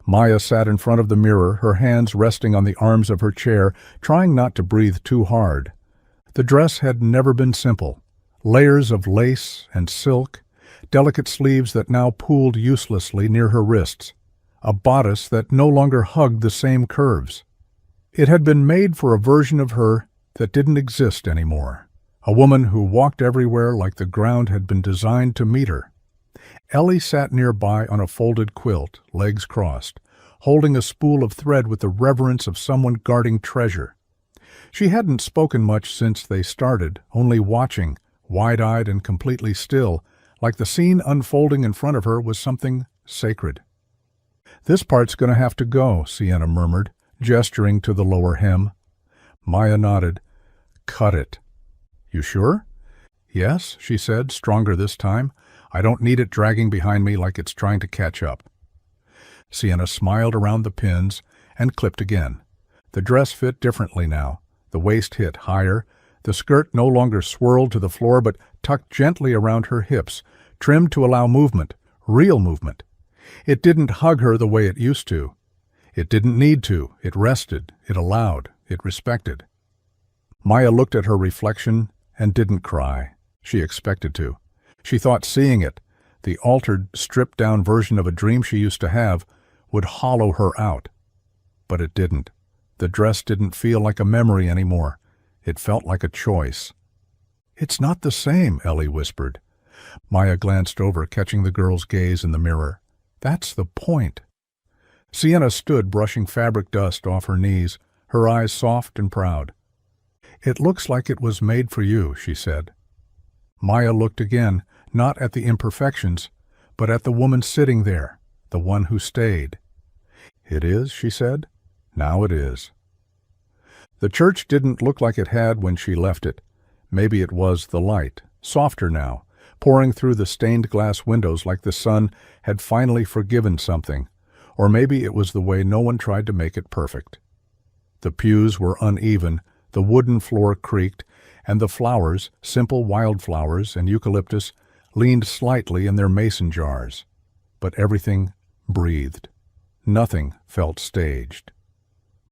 Maya sat in front of the mirror, her hands resting on the arms of her chair, trying not to breathe too hard. The dress had never been simple. Layers of lace and silk, delicate sleeves that now pooled uselessly near her wrists, a bodice that no longer hugged the same curves. It had been made for a version of her that didn't exist anymore, a woman who walked everywhere like the ground had been designed to meet her. Ellie sat nearby on a folded quilt, legs crossed, holding a spool of thread with the reverence of someone guarding treasure. She hadn't spoken much since they started, only watching, wide-eyed and completely still, like the scene unfolding in front of her was something sacred. "This part's going to have to go," Sienna murmured, gesturing to the lower hem. Maya nodded. "Cut it." "You sure?" "Yes," she said, stronger this time. "I don't need it dragging behind me like it's trying to catch up." Sienna smiled around the pins and clipped again. The dress fit differently now. The waist hit higher. The skirt no longer swirled to the floor but tucked gently around her hips, trimmed to allow movement, real movement. It didn't hug her the way it used to. It didn't need to. It rested. It allowed. It respected. Maya looked at her reflection and didn't cry. She expected to. She thought seeing it, the altered, stripped-down version of a dream she used to have, would hollow her out. But it didn't. The dress didn't feel like a memory anymore. It felt like a choice. "It's not the same," Ellie whispered. Maya glanced over, catching the girl's gaze in the mirror. "That's the point." Sienna stood, brushing fabric dust off her knees, her eyes soft and proud. "It looks like it was made for you," she said. Maya looked again, not at the imperfections, but at the woman sitting there, the one who stayed. "It is," she said. "Now it is." The church didn't look like it had when she left it. Maybe it was the light, softer now, pouring through the stained glass windows like the sun had finally forgiven something, or maybe it was the way no one tried to make it perfect. The pews were uneven, the wooden floor creaked, and the flowers, simple wildflowers and eucalyptus, leaned slightly in their mason jars. But everything breathed. Nothing felt staged.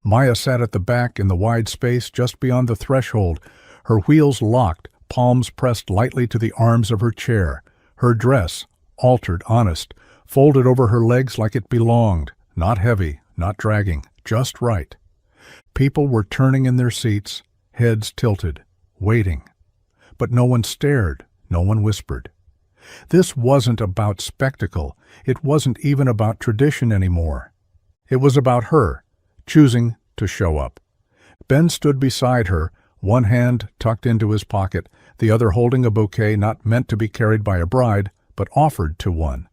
Maya sat at the back in the wide space just beyond the threshold, her wheels locked, palms pressed lightly to the arms of her chair, her dress, altered, honest, folded over her legs like it belonged, not heavy, not dragging, just right. People were turning in their seats, heads tilted, waiting. But no one stared, no one whispered. This wasn't about spectacle. It wasn't even about tradition anymore. It was about her, choosing to show up. Ben stood beside her, one hand tucked into his pocket, the other holding a bouquet not meant to be carried by a bride, but offered to one.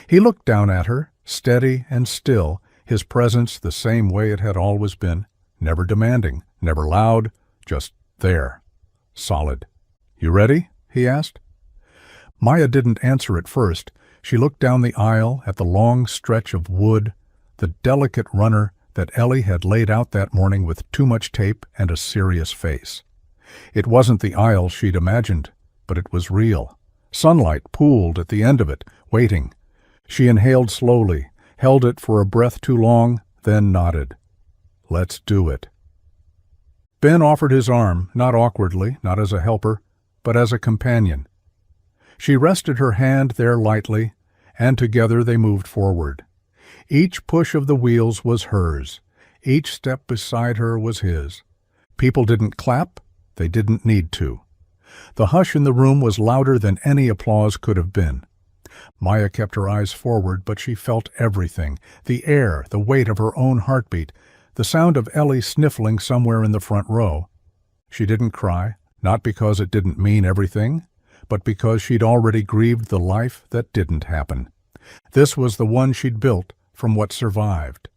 He looked down at her, steady and still, his presence the same way it had always been, never demanding, never loud, just there, solid. "You ready?" he asked. Maya didn't answer at first. She looked down the aisle at the long stretch of wood, the delicate runner that Ellie had laid out that morning with too much tape and a serious face. It wasn't the aisle she'd imagined, but it was real. Sunlight pooled at the end of it, waiting. She inhaled slowly, held it for a breath too long, then nodded. "Let's do it." Ben offered his arm, not awkwardly, not as a helper, but as a companion. She rested her hand there lightly, and together they moved forward. Each push of the wheels was hers. Each step beside her was his. People didn't clap. They didn't need to. The hush in the room was louder than any applause could have been. Maya kept her eyes forward, but she felt everything, the air, the weight of her own heartbeat, the sound of Ellie sniffling somewhere in the front row. She didn't cry, not because it didn't mean everything, but because she'd already grieved the life that didn't happen. This was the one she'd built, from what survived.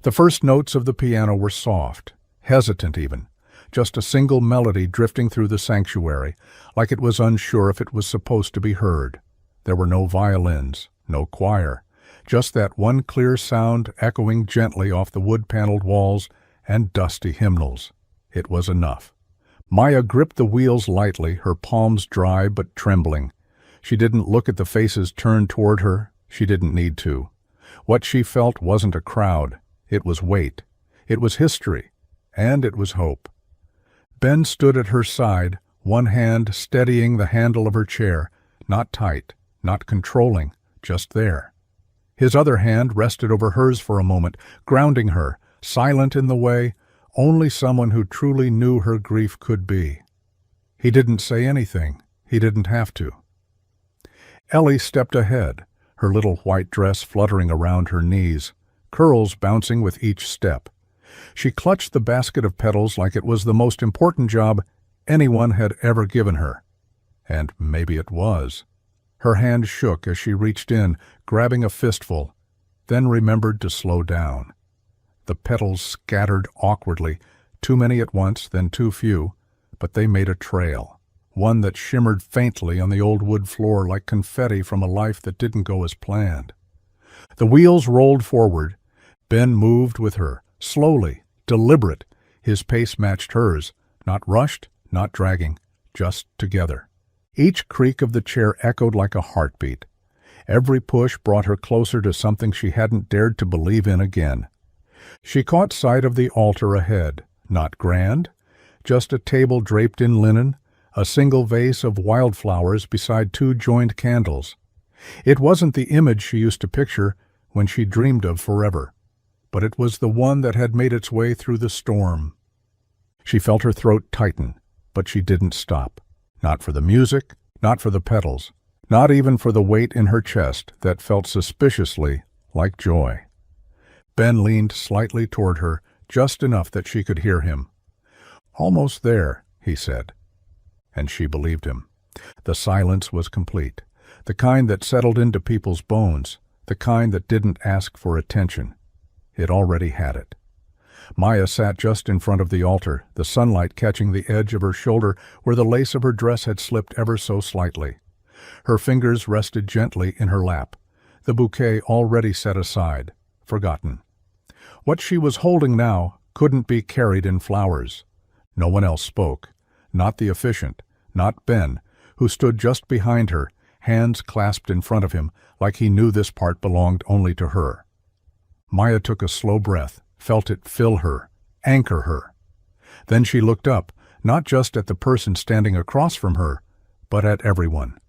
The first notes of the piano were soft, hesitant even, just a single melody drifting through the sanctuary, like it was unsure if it was supposed to be heard. There were no violins, no choir, just that one clear sound echoing gently off the wood-paneled walls and dusty hymnals. It was enough. Maya gripped the wheels lightly, her palms dry but trembling. She didn't look at the faces turned toward her. She didn't need to. What she felt wasn't a crowd. It was weight. It was history. And it was hope. Ben stood at her side, one hand steadying the handle of her chair, not tight, not controlling, just there. His other hand rested over hers for a moment, grounding her, silent in the way only someone who truly knew her grief could be. He didn't say anything. He didn't have to. Ellie stepped ahead, her little white dress fluttering around her knees, curls bouncing with each step. She clutched the basket of petals like it was the most important job anyone had ever given her. And maybe it was. Her hand shook as she reached in, grabbing a fistful, then remembered to slow down. The petals scattered awkwardly, too many at once, then too few, but they made a trail, one that shimmered faintly on the old wood floor like confetti from a life that didn't go as planned. The wheels rolled forward. Ben moved with her, slowly, deliberate. His pace matched hers, not rushed, not dragging, just together. Each creak of the chair echoed like a heartbeat. Every push brought her closer to something she hadn't dared to believe in again. She caught sight of the altar ahead, not grand, just a table draped in linen, a single vase of wildflowers beside two joined candles. It wasn't the image she used to picture when she dreamed of forever, but it was the one that had made its way through the storm. She felt her throat tighten, but she didn't stop. Not for the music, not for the petals, not even for the weight in her chest that felt suspiciously like joy. Ben leaned slightly toward her, just enough that she could hear him. "Almost there," he said. And she believed him. The silence was complete, the kind that settled into people's bones, the kind that didn't ask for attention. It already had it. Maya sat just in front of the altar, the sunlight catching the edge of her shoulder where the lace of her dress had slipped ever so slightly. Her fingers rested gently in her lap, the bouquet already set aside, forgotten. What she was holding now couldn't be carried in flowers. No one else spoke, not the officiant, not Ben, who stood just behind her, hands clasped in front of him, like he knew this part belonged only to her. Maya took a slow breath, felt it fill her, anchor her. Then she looked up, not just at the person standing across from her, but at everyone.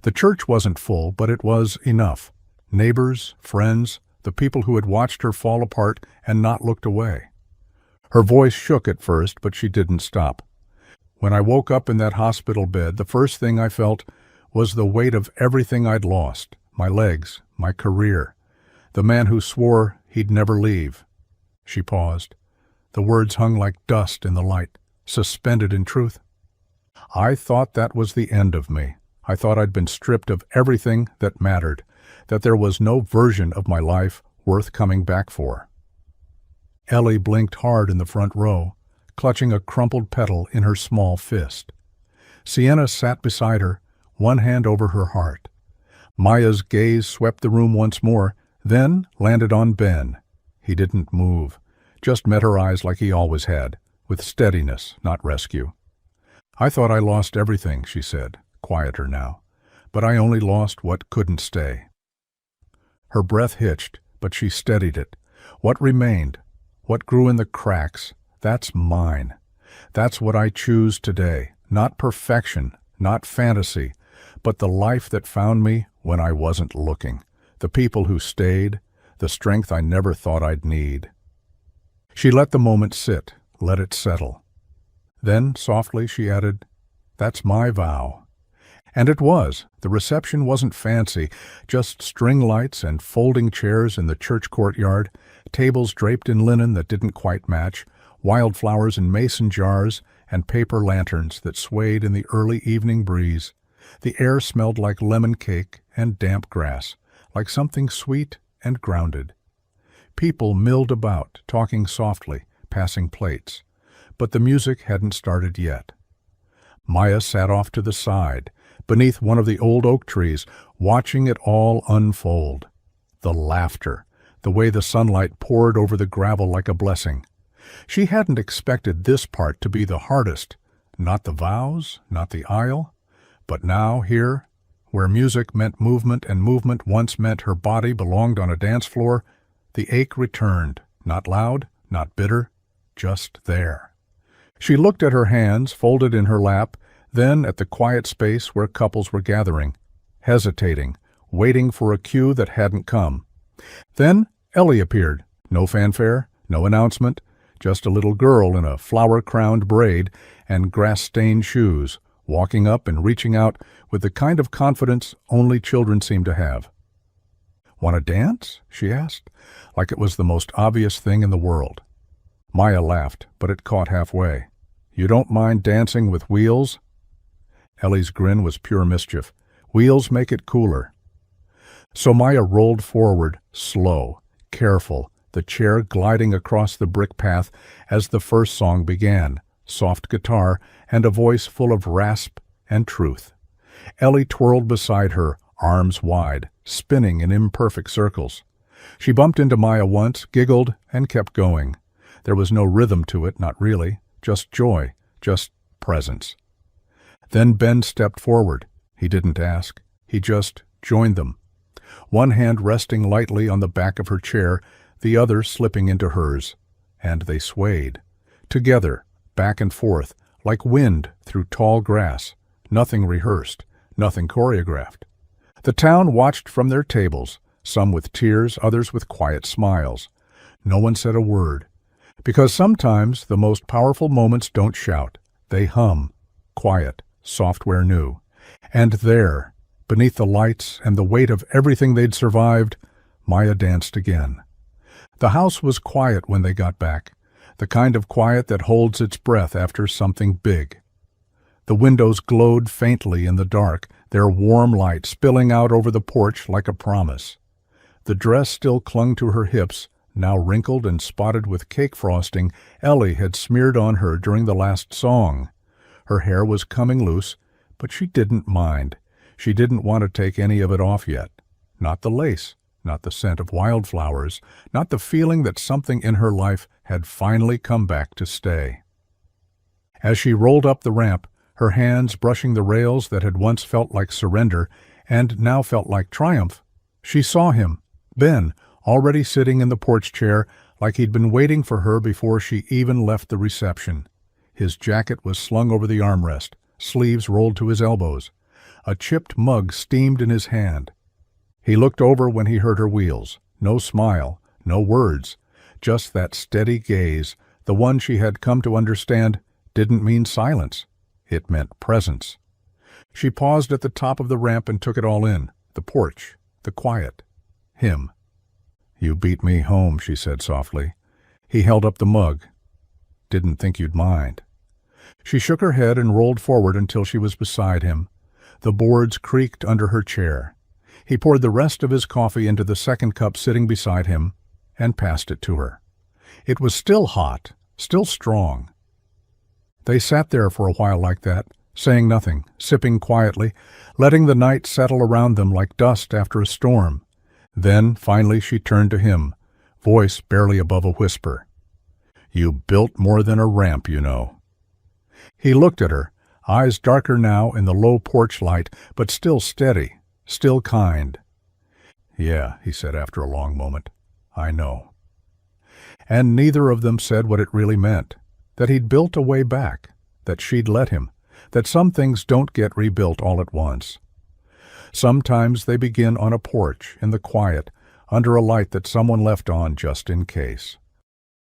The church wasn't full, but it was enough. Neighbors, friends, the people who had watched her fall apart and not looked away. Her voice shook at first, but she didn't stop. When I woke up in that hospital bed, the first thing I felt was the weight of everything I'd lost, my legs, my career, the man who swore he'd never leave. She paused. The words hung like dust in the light, suspended in truth. I thought that was the end of me. I thought I'd been stripped of everything that mattered, that there was no version of my life worth coming back for. Ellie blinked hard in the front row, clutching a crumpled petal in her small fist. Sienna sat beside her, one hand over her heart. Maya's gaze swept the room once more, then landed on Ben. He didn't move, just met her eyes like he always had, with steadiness, not rescue. "I thought I lost everything," she said, quieter now, "but I only lost what couldn't stay." Her breath hitched, but she steadied it. What remained, what grew in the cracks, that's mine. That's what I choose today. Not perfection, not fantasy, but the life that found me when I wasn't looking. The people who stayed, the strength I never thought I'd need. She let the moment sit, let it settle. Then, softly, she added, "That's my vow." And it was. The reception wasn't fancy, just string lights and folding chairs in the church courtyard, tables draped in linen that didn't quite match, wildflowers in mason jars, and paper lanterns that swayed in the early evening breeze. The air smelled like lemon cake and damp grass, like something sweet and grounded. People milled about, talking softly, passing plates. But the music hadn't started yet. Maya sat off to the side, beneath one of the old oak trees, watching it all unfold. The laughter, the way the sunlight poured over the gravel like a blessing. She hadn't expected this part to be the hardest, not the vows, not the aisle, but now here, where music meant movement and movement once meant her body belonged on a dance floor, the ache returned, not loud, not bitter, just there. She looked at her hands folded in her lap, then at the quiet space where couples were gathering, hesitating, waiting for a cue that hadn't come. Then Ellie appeared. No fanfare, no announcement, just a little girl in a flower-crowned braid and grass-stained shoes, walking up and reaching out with the kind of confidence only children seem to have. "Want to dance?" she asked, like it was the most obvious thing in the world. Maya laughed, but it caught halfway. "You don't mind dancing with wheels?" Ellie's grin was pure mischief. "Wheels make it cooler." So Maya rolled forward, slow, careful, the chair gliding across the brick path as the first song began, soft guitar and a voice full of rasp and truth. Ellie twirled beside her, arms wide, spinning in imperfect circles. She bumped into Maya once, giggled, and kept going. There was no rhythm to it, not really, just joy, just presence. Then Ben stepped forward. He didn't ask. He just joined them. One hand resting lightly on the back of her chair, the other slipping into hers. And they swayed. Together, back and forth, like wind through tall grass. Nothing rehearsed, nothing choreographed. The town watched from their tables, some with tears, others with quiet smiles. No one said a word. Because sometimes the most powerful moments don't shout. They hum, quiet, software new. And there, beneath the lights and the weight of everything they'd survived, Maya danced again. The house was quiet when they got back, the kind of quiet that holds its breath after something big. The windows glowed faintly in the dark, their warm light spilling out over the porch like a promise. The dress still clung to her hips, now wrinkled and spotted with cake frosting Ellie had smeared on her during the last song. Her hair was coming loose, but she didn't mind. She didn't want to take any of it off yet. Not the lace, not the scent of wildflowers, not the feeling that something in her life had finally come back to stay. As she rolled up the ramp, her hands brushing the rails that had once felt like surrender and now felt like triumph, she saw him, Ben, already sitting in the porch chair like he'd been waiting for her before she even left the reception. His jacket was slung over the armrest, sleeves rolled to his elbows. A chipped mug steamed in his hand. He looked over when he heard her wheels. No smile, no words, just that steady gaze, the one she had come to understand didn't mean silence. It meant presence. She paused at the top of the ramp and took it all in, the porch, the quiet, him. "You beat me home," she said softly. He held up the mug. "Didn't think you'd mind." She shook her head and rolled forward until she was beside him. The boards creaked under her chair. He poured the rest of his coffee into the second cup sitting beside him and passed it to her. It was still hot, still strong. They sat there for a while like that, saying nothing, sipping quietly, letting the night settle around them like dust after a storm. Then, finally, she turned to him, voice barely above a whisper. "You built more than a ramp, you know." He looked at her, eyes darker now in the low porch light, but still steady, still kind. "Yeah," he said after a long moment, "I know." And neither of them said what it really meant, that he'd built a way back, that she'd let him, that some things don't get rebuilt all at once. Sometimes they begin on a porch, in the quiet, under a light that someone left on just in case.